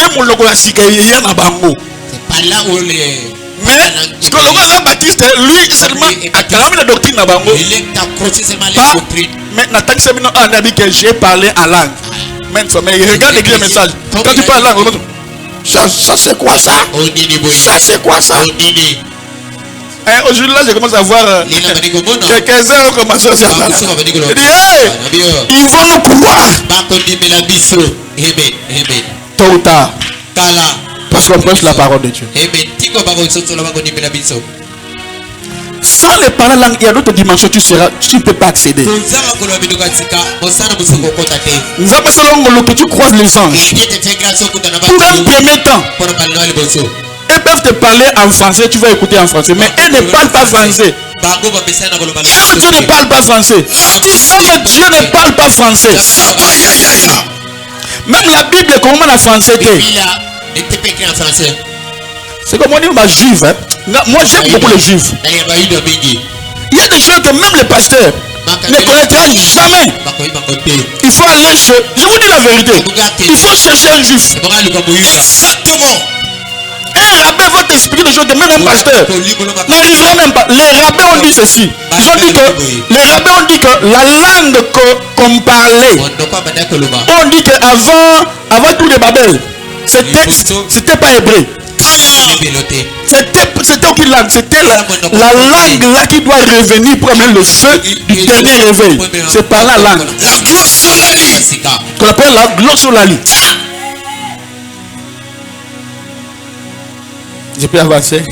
Speaker 2: pas là où les...
Speaker 1: Mais ce que le baptiste, lui seulement a clamé la doctrine à Bango.
Speaker 2: Il est accroché seulement les doctrines.
Speaker 1: Mais Nathan Semino a dit que j'ai parlé en langue. Mais regarde l'église message. Quand tu parles en langue, ça c'est quoi ça? Ça c'est quoi ça? Aujourd'hui là je commence à voir quelques-uns ont commencé à se parler. Ils vont nous croire. Tôt ou tard. Parce qu'on prêche la parole de Dieu. Sans les paroles langue, il y a d'autres dimensions, tu ne peux pas accéder. Nous avons selon que tu croises les anges. Pour un premier temps, ils peuvent te parler en français, tu vas écouter en français, mais ils ne parlent pas français. Dieu ne parle pas français. Dieu ne parle pas français. Même la Bible, comment la français c'est comme on dit ma juive. Hein? Moi j'aime beaucoup les juifs. Il y a des choses que même les pasteurs ne connaîtront jamais. Il faut aller chez. Je vous dis la vérité. Il faut chercher un juif. Exactement. Un rabbin va t'expliquer des choses que même un pasteur n'arrivera même pas. Les rabbins ont dit ceci. Ils ont dit que les rabbins ont dit que la langue qu'on parlait, on dit qu'avant tout les Babel, c'était pas hébreu. C'était aucune langue. C'était la langue là qui doit revenir pour amener le feu du dernier réveil. C'est par la langue. La glossolalie. Qu'on appelle la glossolalie. Je peux avancer.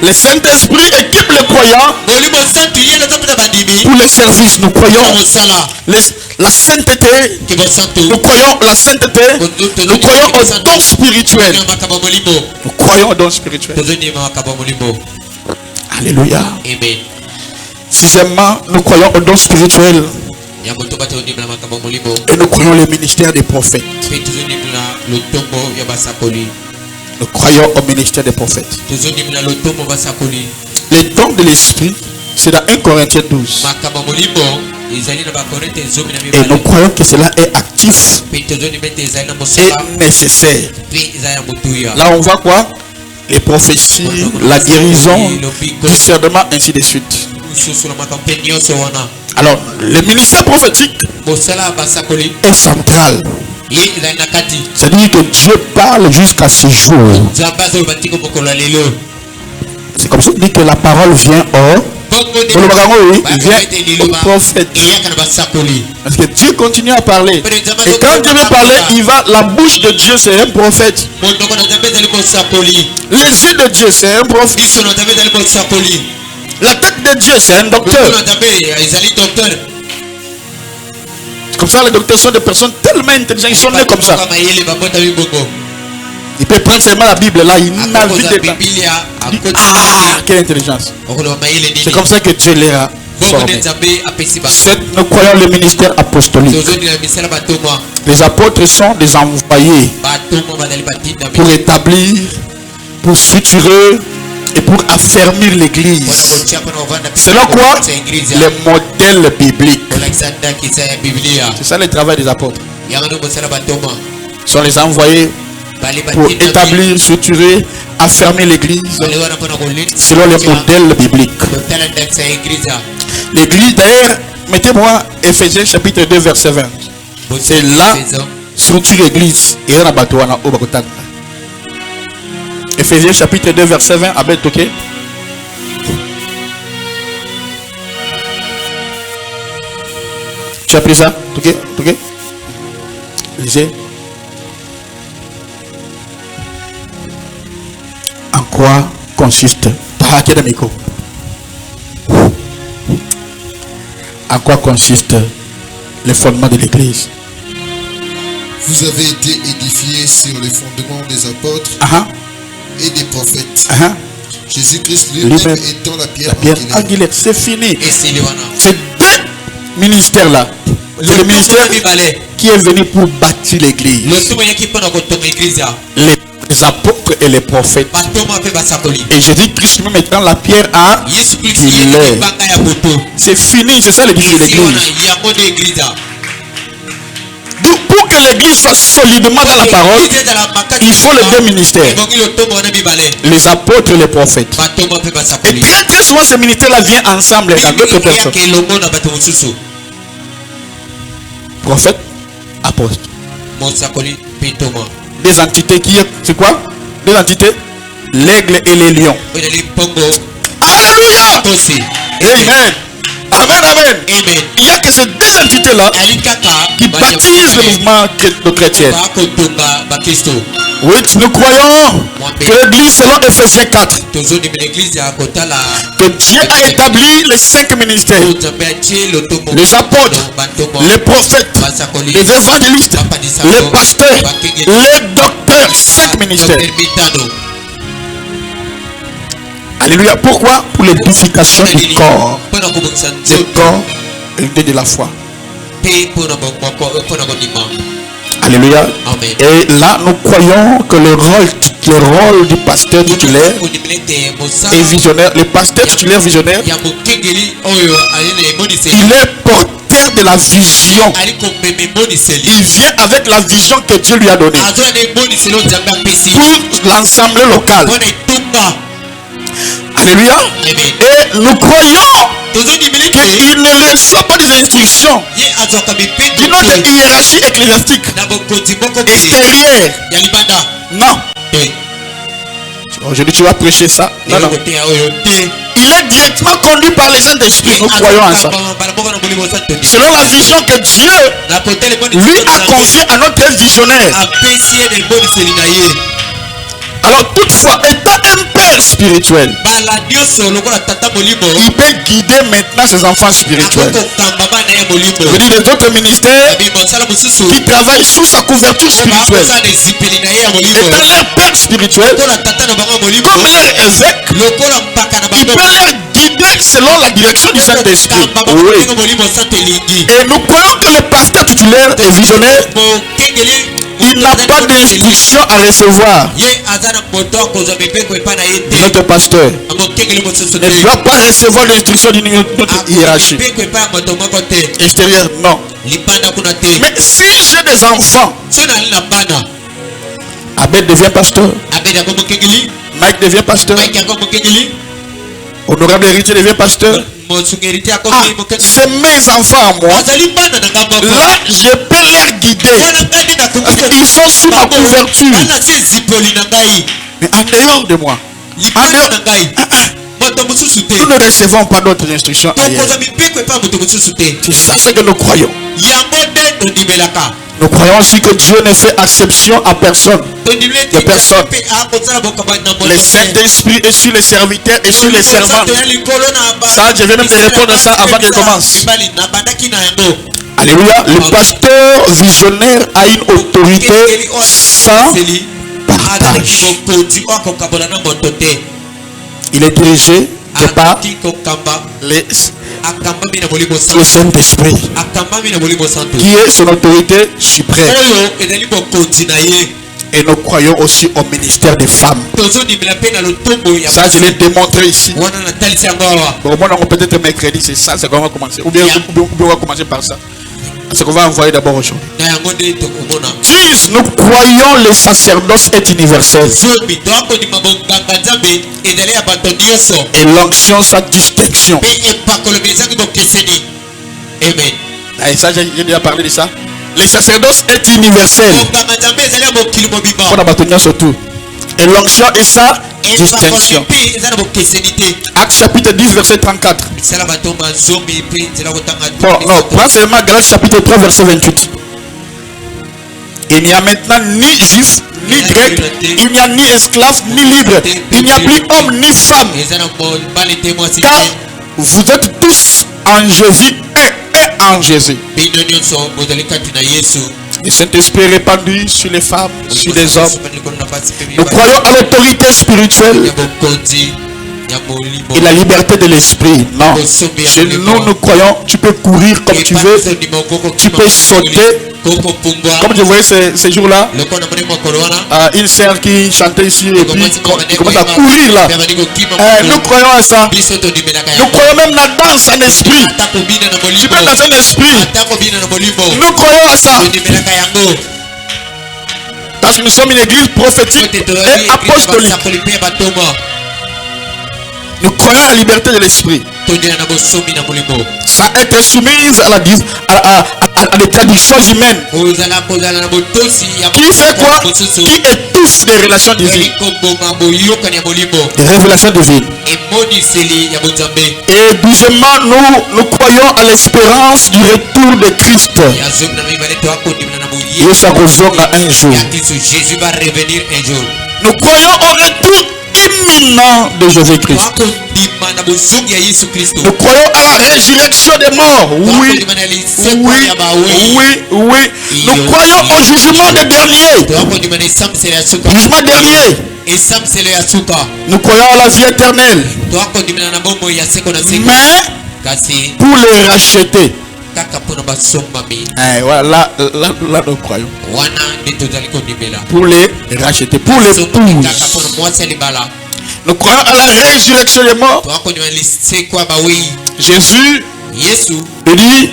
Speaker 1: Le Saint-Esprit équipe les croyants pour le service. Nous croyons la sainteté. Nous croyons la sainteté. Nous croyons au don spirituel. Nous croyons au don spirituel. Alléluia.
Speaker 2: Amen.
Speaker 1: Sixièmement, nous croyons au don spirituel. Et nous croyons le ministère des prophètes. Nous croyons au ministère des prophètes. Les dons de l'esprit, c'est dans 1 Corinthiens 12. Et nous croyons que cela est actif et nécessaire. Là on voit quoi? Les prophéties, la guérison, discernement, ainsi de suite. Alors, le ministère prophétique est central C'est-à-dire que Dieu parle jusqu'à ce jour. C'est comme ça qu'on dit que la parole vient au prophète. Parce que Dieu continue à parler. Et quand Dieu veut parler, la bouche de Dieu c'est un prophète. Les yeux de Dieu c'est un prophète. La tête de Dieu c'est un docteur. Comme ça, les docteurs sont des personnes tellement intelligentes, ils sont nés comme ça. Il peut prendre seulement la Bible là, il navigue dedans. Ah, quelle intelligence. C'est comme ça que Dieu les a formés. Nous croyons le ministère apostolique. Les apôtres sont des envoyés pour établir, pour structurer et pour affermir l'église. Selon quoi? Les modèles bibliques. C'est ça le travail des apôtres. Ils sont les envoyés pour établir, structurer, affermir l'église selon les modèles bibliques. L'église, d'ailleurs, mettez-moi Ephésiens chapitre 2 verset 20. C'est là structure l'église. Et on a battu au Bakotan. Ephésiens chapitre 2 verset 20. Abel Toké. Tu as pris ça? Toké? Toké? Lisez. En quoi consiste? En quoi consiste le fondement de l'église?
Speaker 2: Vous avez été édifiés sur les fondements des apôtres et des prophètes. Jésus-Christ lui-même étant la pierre angulaire.
Speaker 1: C'est fini. Ces deux ministères-là, c'est le ministère qui est venu pour bâtir l'église. Les apôtres et les prophètes. Et Jésus-Christ lui-même étant la pierre angulaire. C'est fini, c'est ça l'église de l'église. Pour que l'église soit solidement dans la parole, il faut les deux ministères, les apôtres et les prophètes. Et très très souvent ces ministères-là viennent ensemble dans d'autres personnes. Prophète, apôtre. Des entités qui c'est quoi? Des entités, l'aigle et les lions. Alléluia. Amen. Amen, amen. Il n'y a que ces deux entités-là qui baptisent le mouvement de chrétien. Oui, nous croyons que l'église, selon Ephésiens 4, que Dieu a établi les 5 ministères: les apôtres, les prophètes, les évangélistes, les pasteurs, les docteurs. 5 ministères. Alléluia. Pourquoi? Pour l'édification du corps. Du corps et de la foi. Alléluia. Et là, nous croyons que le rôle du pasteur titulaire et visionnaire, le pasteur titulaire visionnaire, il est porteur de la vision. Il vient avec la vision que Dieu lui a donnée pour l'ensemble local. Alléluia. Et nous croyons qu'il ne reçoit pas des instructions d'une autre hiérarchie ecclésiastique extérieure. Non. Aujourd'hui tu vas prêcher ça. Non, non. Il est directement conduit par les Saint-Esprit. Nous croyons en ça. Selon la vision que Dieu lui a confiée à notre visionnaire. Alors toutefois, étant un père spirituel, il peut guider maintenant ses enfants spirituels. Je veux dire les autres ministères qui travaillent sous sa couverture spirituelle. Étant leur père spirituel, comme leur évêque, il peut leur guider selon la direction du Saint-Esprit. Oui. Et nous croyons que le pasteur titulaire et visionnaire, il n'a pas d'instruction à recevoir. Notre pasteur ne doit pas recevoir l'instruction d'une hiérarchie extérieure. Non. Mais si j'ai des enfants, Abed devient pasteur, Mike devient pasteur, Honorable Héritier devient pasteur. C'est mes enfants à moi. Là, je peux les guider Ils sont sous ma couverture. Mais en dehors de moi, nous ne recevons pas d'autres instructions ailleurs. C'est ça ce que nous croyons. Nous croyons aussi que Dieu ne fait exception à personne. De personne. Le Saint-Esprit est sur les serviteurs et sur les servants. Ça, je viens même de répondre à ça avant que je commence. Alléluia. Le pasteur visionnaire a une autorité sans partage. Il est dirigé par le Saint-Esprit, qui est son autorité suprême. Et nous croyons aussi au ministère des femmes. Ça, je l'ai démontré ici. Bon, on peut-être mercredi, c'est ça, c'est qu'on va commencer. Ou bien on va commencer par ça. C'est qu'on va envoyer d'abord aujourd'hui. 10. Nous croyons le sacerdoce est universel. Et l'onction sans distinction.
Speaker 3: Amen.
Speaker 1: Et ça, j'ai déjà parlé de ça. Le sacerdoce est universel. Surtout. Et l'onction est sa distinction. Acte chapitre 10 verset 34. Non, prends seulement Galates chapitre 3 verset 28. Il n'y a maintenant ni juif ni grec, il n'y a ni esclave ni libre, il n'y a plus homme ni femme, car vous êtes tous en Jésus et en Jésus. Le Saint-Esprit est répandu sur les femmes, sur les hommes. Nous croyons à l'autorité spirituelle et la liberté de l'esprit. Non. Chez nous, nous croyons, tu peux courir comme tu veux, tu peux sauter. Comme je voyais ces jours-là, une sœur qui chantait ici et puis qui commence à courir là. Nous croyons à ça. Nous croyons même la danse en esprit. Tu peux danser en esprit. Nous croyons à ça. Parce que nous sommes une église prophétique et apostolique. Nous croyons à la liberté de l'esprit. Ça être soumise à des traditions humaines. Qui fait quoi? Qui étouffe des relations divines. Des révélations divines. Et deuxièmement, nous croyons à l'espérance du retour de Christ.
Speaker 3: Jésus va revenir un jour.
Speaker 1: Nous croyons au retour imminent de Jésus-Christ. Nous croyons à la résurrection des morts. Oui. Nous croyons au jugement des derniers. Jugement dernier. Nous croyons à la vie éternelle. Mais pour les racheter, voilà, là nous croyons. Pour les racheter, pour les épouses. Nous croyons à la résurrection des morts. Jésus dit,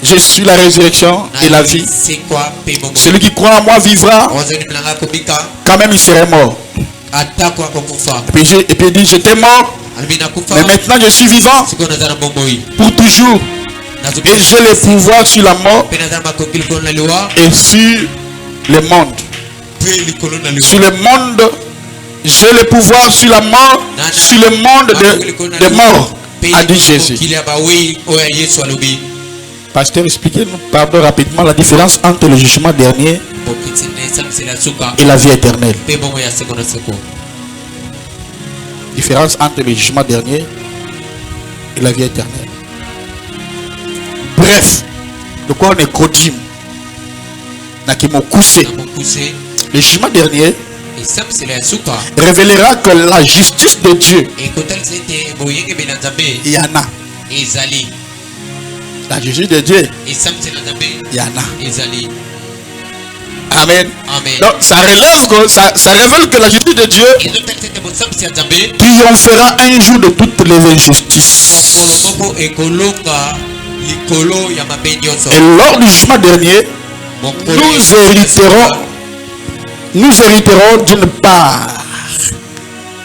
Speaker 1: je suis la résurrection et la vie. Celui qui croit en moi vivra, quand même il serait mort. Et puis il dit, j'étais mort, mais maintenant je suis vivant pour toujours. Et j'ai le pouvoir sur la mort et sur le monde. Sur le monde, j'ai le pouvoir sur la mort, sur le monde des morts, a dit Jésus. Pasteur, expliquez-nous pardon rapidement la différence entre le jugement dernier et la vie éternelle. Différence entre le jugement dernier et la vie éternelle. Bref, de quoi on est codim. Le jugement dernier révélera que la justice de Dieu, il y en a. La justice de Dieu, il y en a. Amen. Donc ça révèle que la justice de Dieu triomphera un jour de toutes les injustices. Et lors du jugement dernier, nous hériterons d'une part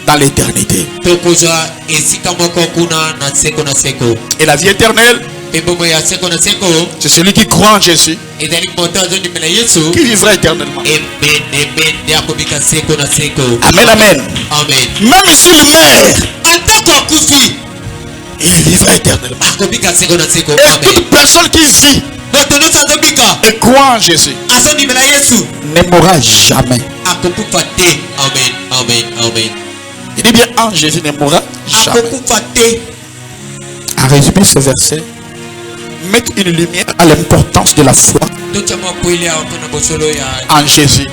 Speaker 1: dans l'éternité. Et la vie éternelle C'est celui qui croit en Jésus qui vivra éternellement. Amen, amen. Même s'il meurt, il vivra éternellement. Et toute personne qui vit et croit en Jésus ne mourra jamais. Il dit bien en Jésus ne mourra jamais. En résumé, ce verset met une lumière à l'importance de la foi en Jésus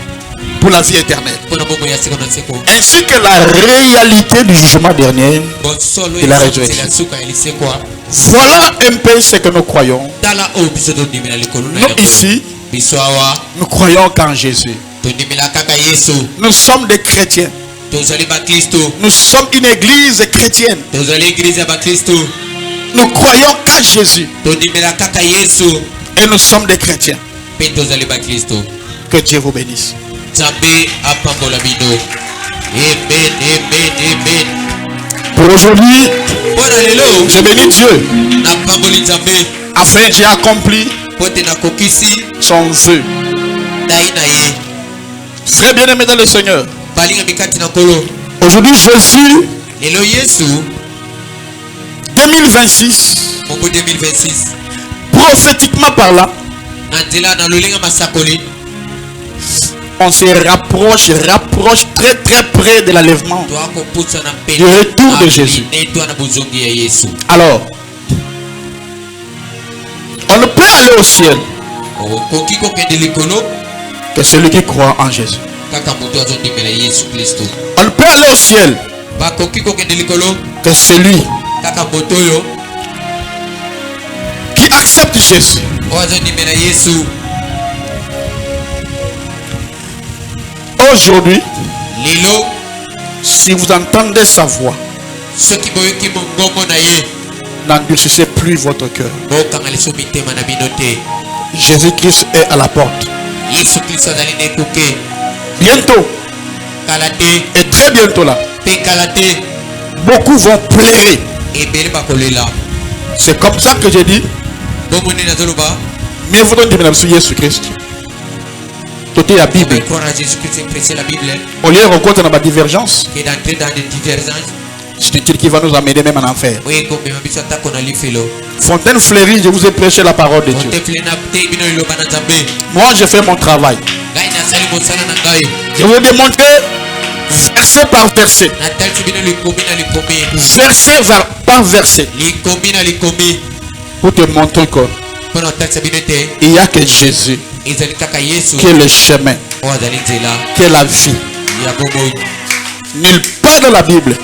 Speaker 1: pour la vie éternelle, ainsi que la réalité du jugement dernier et la résurrection. Voilà un peu ce que nous croyons. Nous ici, nous croyons qu'en Jésus. Nous sommes des chrétiens. Nous sommes une église chrétienne. Nous croyons qu'à Jésus. Et nous sommes des chrétiens. Que Dieu vous bénisse. Pour aujourd'hui, je bénis Dieu afin j'ai accompli son vœu. Frère bien-aimé dans le Seigneur, aujourd'hui Jésus 2026, prophétiquement parlant, on se rapproche très près de l'enlèvement, du retour de Jésus. Alors, on ne peut aller au ciel que celui qui croit en Jésus. On ne peut aller au ciel que celui qui accepte Jésus. Aujourd'hui, si vous entendez sa voix, n'endurcissez plus votre cœur. Jésus-Christ est à la porte. Bientôt, et très bientôt là, beaucoup vont pleurer. C'est comme ça que j'ai dit. Mais vous donnez Jésus-Christ. Tout est la Bible. Au lieu de rencontrer dans la divergence, c'est utile qui va nous amener même en enfer. Fontaine fleurie, je vous ai prêché la parole de Dieu. Moi, je fais mon travail. Je vous ai démontré verset par verset. Verset par verset. Pour te montrer qu'il n'y a que Jésus qui est le chemin, qui est la vie. Nulle part dans la Bible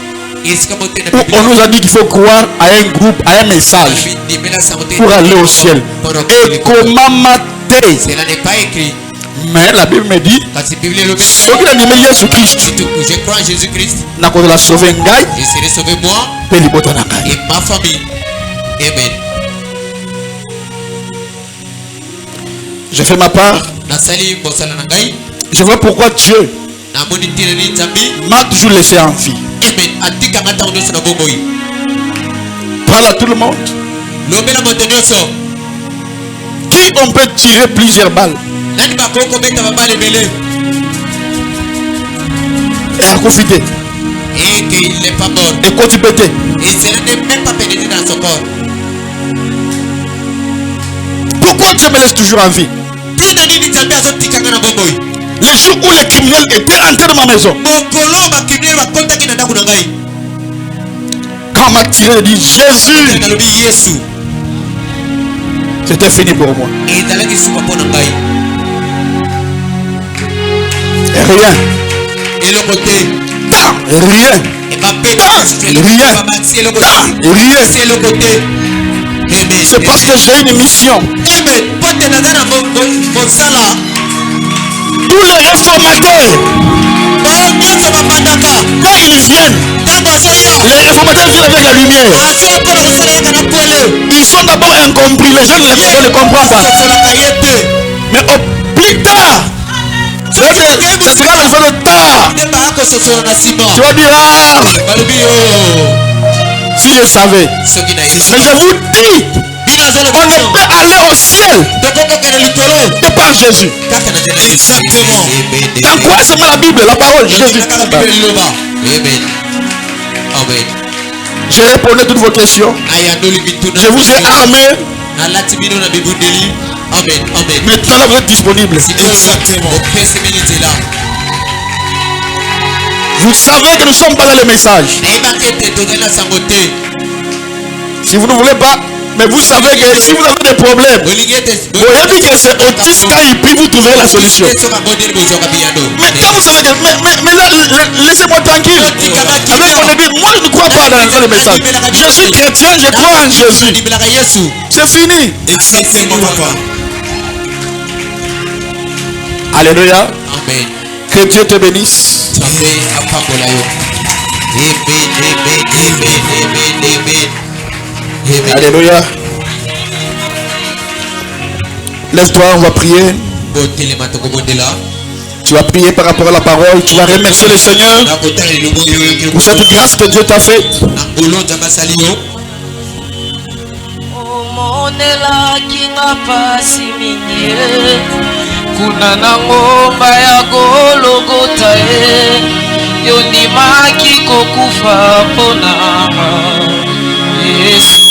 Speaker 1: où on nous a dit qu'il faut croire à un groupe, à un message pour aller au ciel. Et comment mater? Mais la Bible me dit ce qu'il a nommé Jésus-Christ, n'a pas la sauver un gars, et
Speaker 3: ma famille. Amen.
Speaker 1: Je fais ma part. Je vois pourquoi Dieu m'a toujours laissé en vie. Parle à tout le monde. Qui on peut tirer plusieurs balles et à profiter.
Speaker 3: Et qu'il n'est pas mort.
Speaker 1: Et quand tu pétais.
Speaker 3: Et cela n'est même pas pénétré dans son corps.
Speaker 1: Pourquoi Dieu me laisse toujours en vie? Les jours où les criminels étaient entrés dans ma maison, quand on m'a tiré, il dit Jésus, c'était fini pour moi. Et rien.
Speaker 3: Et le côté.
Speaker 1: Rien. Rien.
Speaker 3: C'est le côté.
Speaker 1: C'est parce que j'ai une mission. Tous les réformateurs, quand ils viennent, les réformateurs viennent avec la lumière. Ils sont d'abord incompris. Les gens ne comprennent pas. Mais au plus tard, c'est là le fait de tard. Tu vas dire si je savais. Mais je vous dis, On ne peut aller au ciel que par Jésus.
Speaker 3: Exactement.
Speaker 1: Dans quoi seulement la Bible, la parole, Jésus.
Speaker 3: Amen.
Speaker 1: J'ai répondu à toutes vos questions. Je vous ai armé. Maintenant vous êtes disponible.
Speaker 3: Exactement.
Speaker 1: Vous savez que nous ne sommes pas dans le message. Si vous ne voulez pas, mais vous savez que si vous avez des problèmes, vous voyez que c'est autiste quand il prie, vous trouverez la solution. Mais quand vous savez que, mais là, laissez-moi tranquille. Avec mon église, moi je ne crois pas dans le message. Je suis chrétien, je crois en Jésus. C'est fini. Alléluia.
Speaker 3: Amen.
Speaker 1: Que Dieu te bénisse. Alléluia. Lève-toi, on va prier. Tu vas prier par rapport à la parole. Tu vas remercier le Seigneur pour cette grâce que Dieu t'a faite.
Speaker 4: Kuna na ngomba ya Golgotha yondimaki kokufa pona Yesu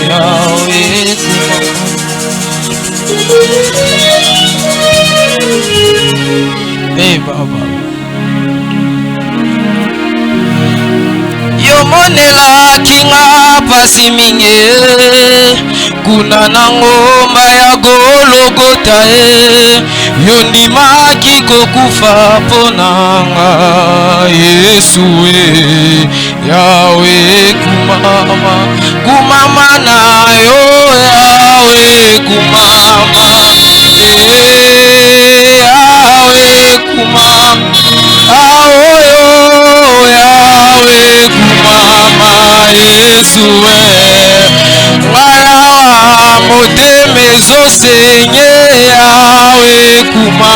Speaker 4: yawe Baba yomonelaki nga pasi mingi kuna na ngomba ya Golgotha yondimaki kokufa ponanga Yesu yawe kumama na yo yawe kumama yawe kumama aoyo yawe kumama Yesu ngalawa motema ezosenye yawe kuma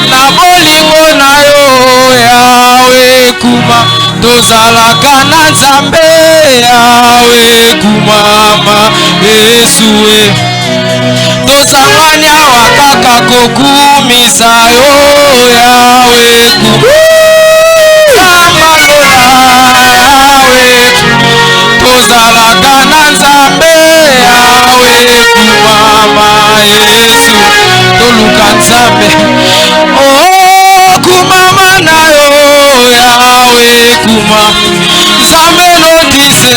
Speaker 4: na bolingo na yo yawe kuma tozalaka na Nzambe yawe kumama Yesu tozangani awa kaka kokumisa yo yawe kumama yawe tozalaka na Nzambe yawe kumama Yesu toluka Nzambe kumama na yo yawe kuma Nzambe lodise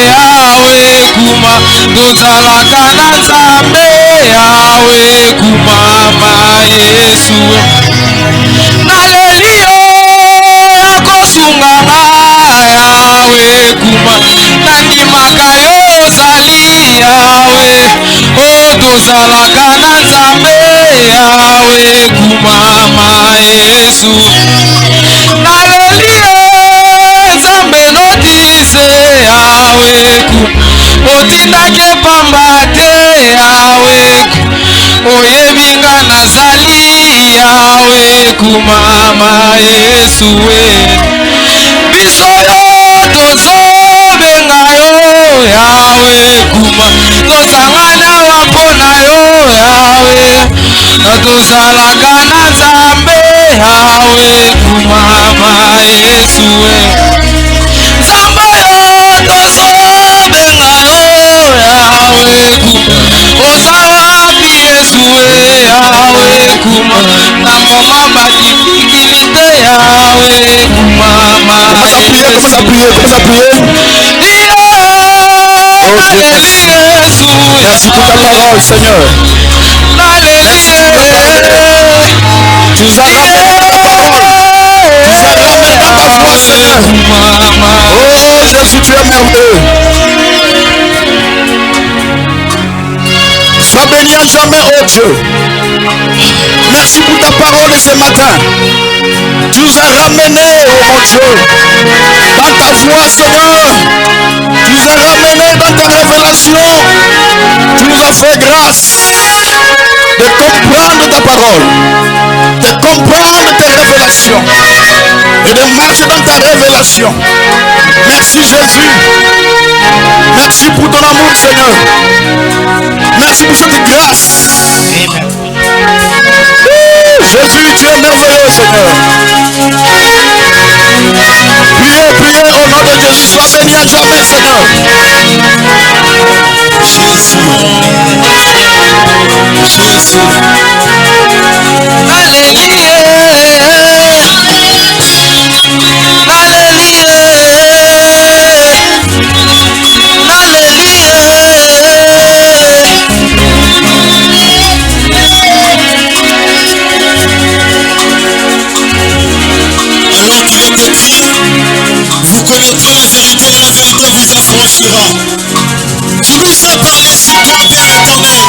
Speaker 4: yawe kuma tozalaka na Nzambe yawe kumama Yesu naleli yo yakosunganga yawe kuma nandimaka yo ozali yawe tozalaka na Nzambe yawe kumama Yesu naleli yo Nzambe nodise yawe otindaki pamba te yawe oyebinga nazali yawe kumama Yesu biso yo tozobenga yo yawe kuma tozangana wapona yo yawe tozalaka na Nzambe yawe kumama Yesu Nzambe yo tozobenga yo yawe kuma oza wapi Yesu yawe kuma na moma batifikilite yawe kumama Yesu
Speaker 1: Merci pour ta parole, Seigneur. Tu nous as ramené dans ta parole. Tu nous as ramené dans ta voix, Seigneur. Oh Jésus, tu es merveilleux. Sois béni à jamais, oh Dieu. Merci pour ta parole ce matin. Tu nous as ramenés, oh mon Dieu, dans ta voix, Seigneur. Tu nous as ramenés dans ta révélation. Tu nous as fait grâce de comprendre ta parole, de comprendre tes révélations et de marcher dans ta révélation. Merci Jésus. Merci pour ton amour, Seigneur. Merci pour cette grâce. Jésus, tu es merveilleux, Seigneur. Priez, priez au nom de Jésus. Sois béni à jamais, Seigneur.
Speaker 2: Jésus. Jésus.
Speaker 3: Alors qu'il est écrit, vous connaîtrez la vérité et la vérité vous affranchira. Tu nous as parlé ce soir, Père éternel.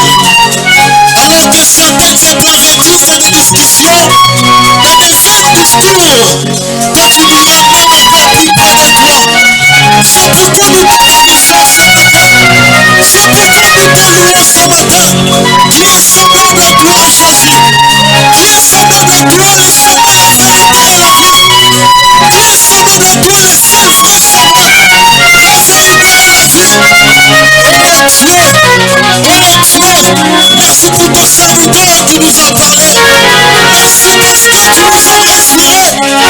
Speaker 3: Alors que certaines se convertissent cette discussion dans des vains discours, continue maintenant de faire plus près de toi. C'est pourquoi nous t'adoration ce matin. C'est pourquoi nous te louons ce matin. Qui est Seigneur de gloire, Jésus? Qui est Seigneur de gloire, le chemin, la vérité et la vie? Qui est Seigneur de gloire, le seul vrai chemin, la vérité et la vie? Oh mon Dieu, merci pour ton serviteur qui nous a parlé. Merci parce que tu nous as rassurés.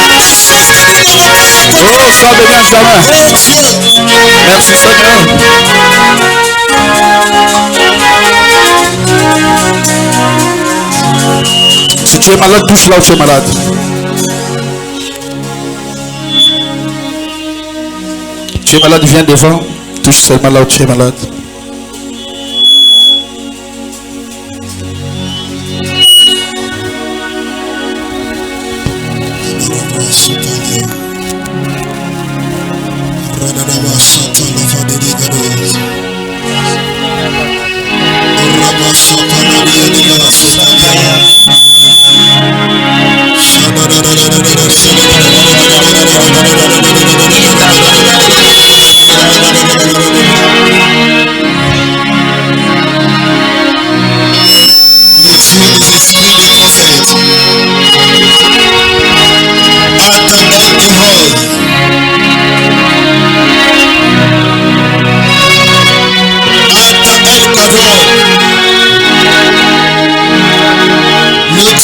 Speaker 3: Merci infiniment, mon Père éternel.
Speaker 1: Oh, sois béni à jamais.
Speaker 3: Oh Dieu.
Speaker 1: Merci Seigneur. Si tu es malade, touche là où tu es malade. Tu es malade, viens devant. Touche seulement là où tu es malade.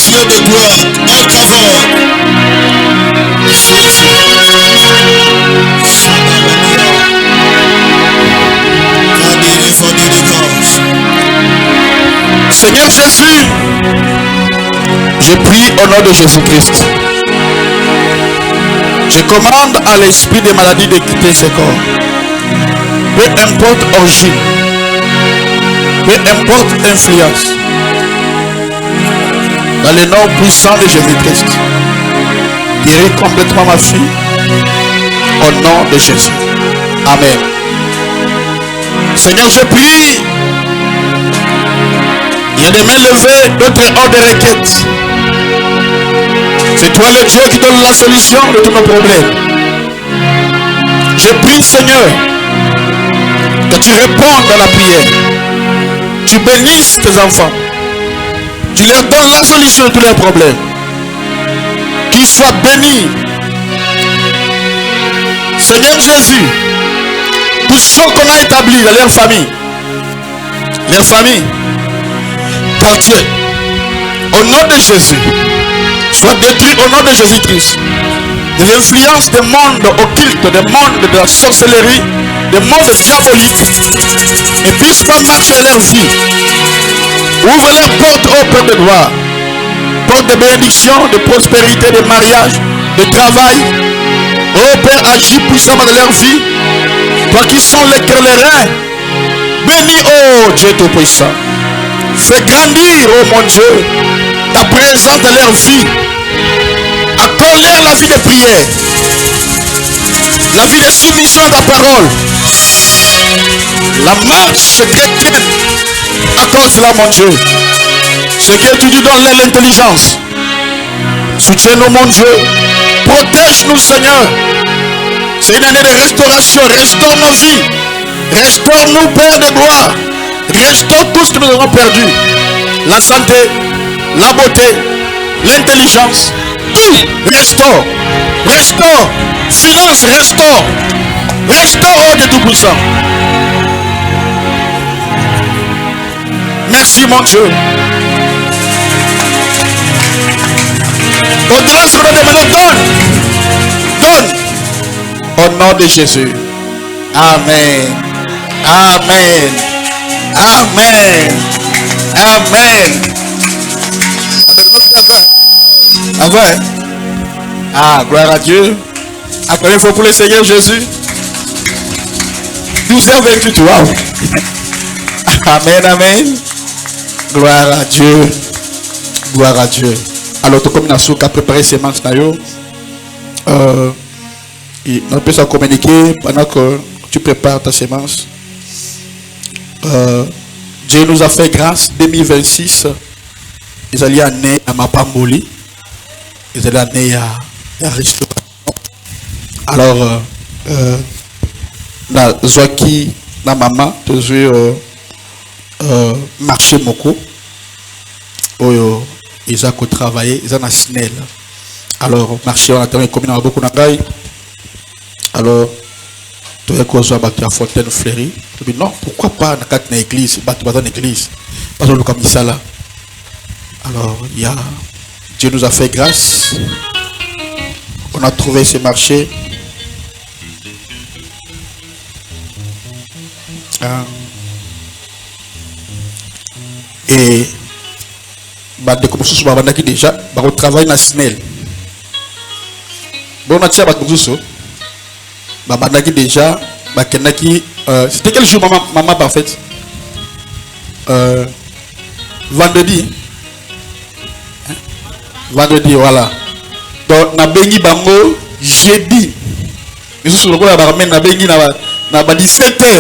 Speaker 3: Dieu de gloire, en faveur. Jésus.
Speaker 1: Seigneur Jésus, je prie au nom de Jésus-Christ. Je commande à l'esprit des maladies de quitter ce corps. Peu importe origine, peu importe influence. Dans le nom puissant de Jésus-Christ, guéris complètement ma fille au nom de Jésus. Amen. Seigneur, je prie. Il y a des mains levées, d'autres hors de requêtes. C'est toi le Dieu qui donne la solution de tous nos problèmes. Je prie, Seigneur, que tu répondes à la prière. Tu bénisses tes enfants. Tu leur donnes la solution de tous leurs problèmes. Qu'ils soient bénis. Seigneur Jésus, tous ceux qu'on a établis dans leur famille, quartier, au nom de Jésus, soient détruits au nom de Jésus-Christ. Des influences des mondes occultes, des mondes de la sorcellerie, des mondes diaboliques, et puissent pas marcher dans leur vie. Ouvre les portes au Père de gloire, portes de bénédiction, de prospérité, de mariage, de travail. Oh Père, agis puissamment dans leur vie. Toi qui sont les cœurs, les reins. Bénis, oh Dieu Tout-Puissant. Fais grandir, oh mon Dieu, ta présence dans leur vie. Accorde-leur la vie de prière, la vie de soumission à ta parole, la marche chrétienne. Accorde cela, mon Dieu. Ce que tu dis, donne-leur l'intelligence. Soutiens-nous, mon Dieu. Protège-nous, Seigneur. C'est une année de restauration. Restaure nos vies. Restaure-nous, Père de gloire. Restaure tout ce que nous avons perdu. La santé, la beauté, l'intelligence, Restaure. Restaure. Finance, restaure. Restaure, oh Dieu Tout-Puissant. Merci mon Dieu. Au-delà de ce que nous demandons, donne. Au nom de Jésus. Amen. Amen. Amen. Amen. Amen. Ah, gloire à Dieu. Après, il faut pour le Seigneur Jésus. 12h28. Wow. Amen, amen. Gloire à Dieu. Gloire à Dieu. Alors, comme nous avons préparé ces manches, on peut se communiquer pendant que tu prépares ta sémence. Dieu nous a fait grâce. 2026, ils allaient année à Mapamboli. Ils allaient année à restauration. Alors, na Zoaki, na maman, toujours marché moko. Ils ont travaillé, ils ont un SNEL. Alors, marché, on a terminé comme il y a beaucoup de. Alors, tu as quoi à Fontaine Fleury? Non, pourquoi pas dans l'église? Dans l'église. Pas comme ça là. Alors, Dieu nous a fait grâce. On a trouvé ce marché. Et de comme ça, déjà, on travaille dans SNEL. Bon, on a tiré déjà, c'était quel jour maman parfaite? Vendredi. Vendredi, voilà. Donc, na bengi bango jeudi. Mais sur le coup, na bengi na 17h.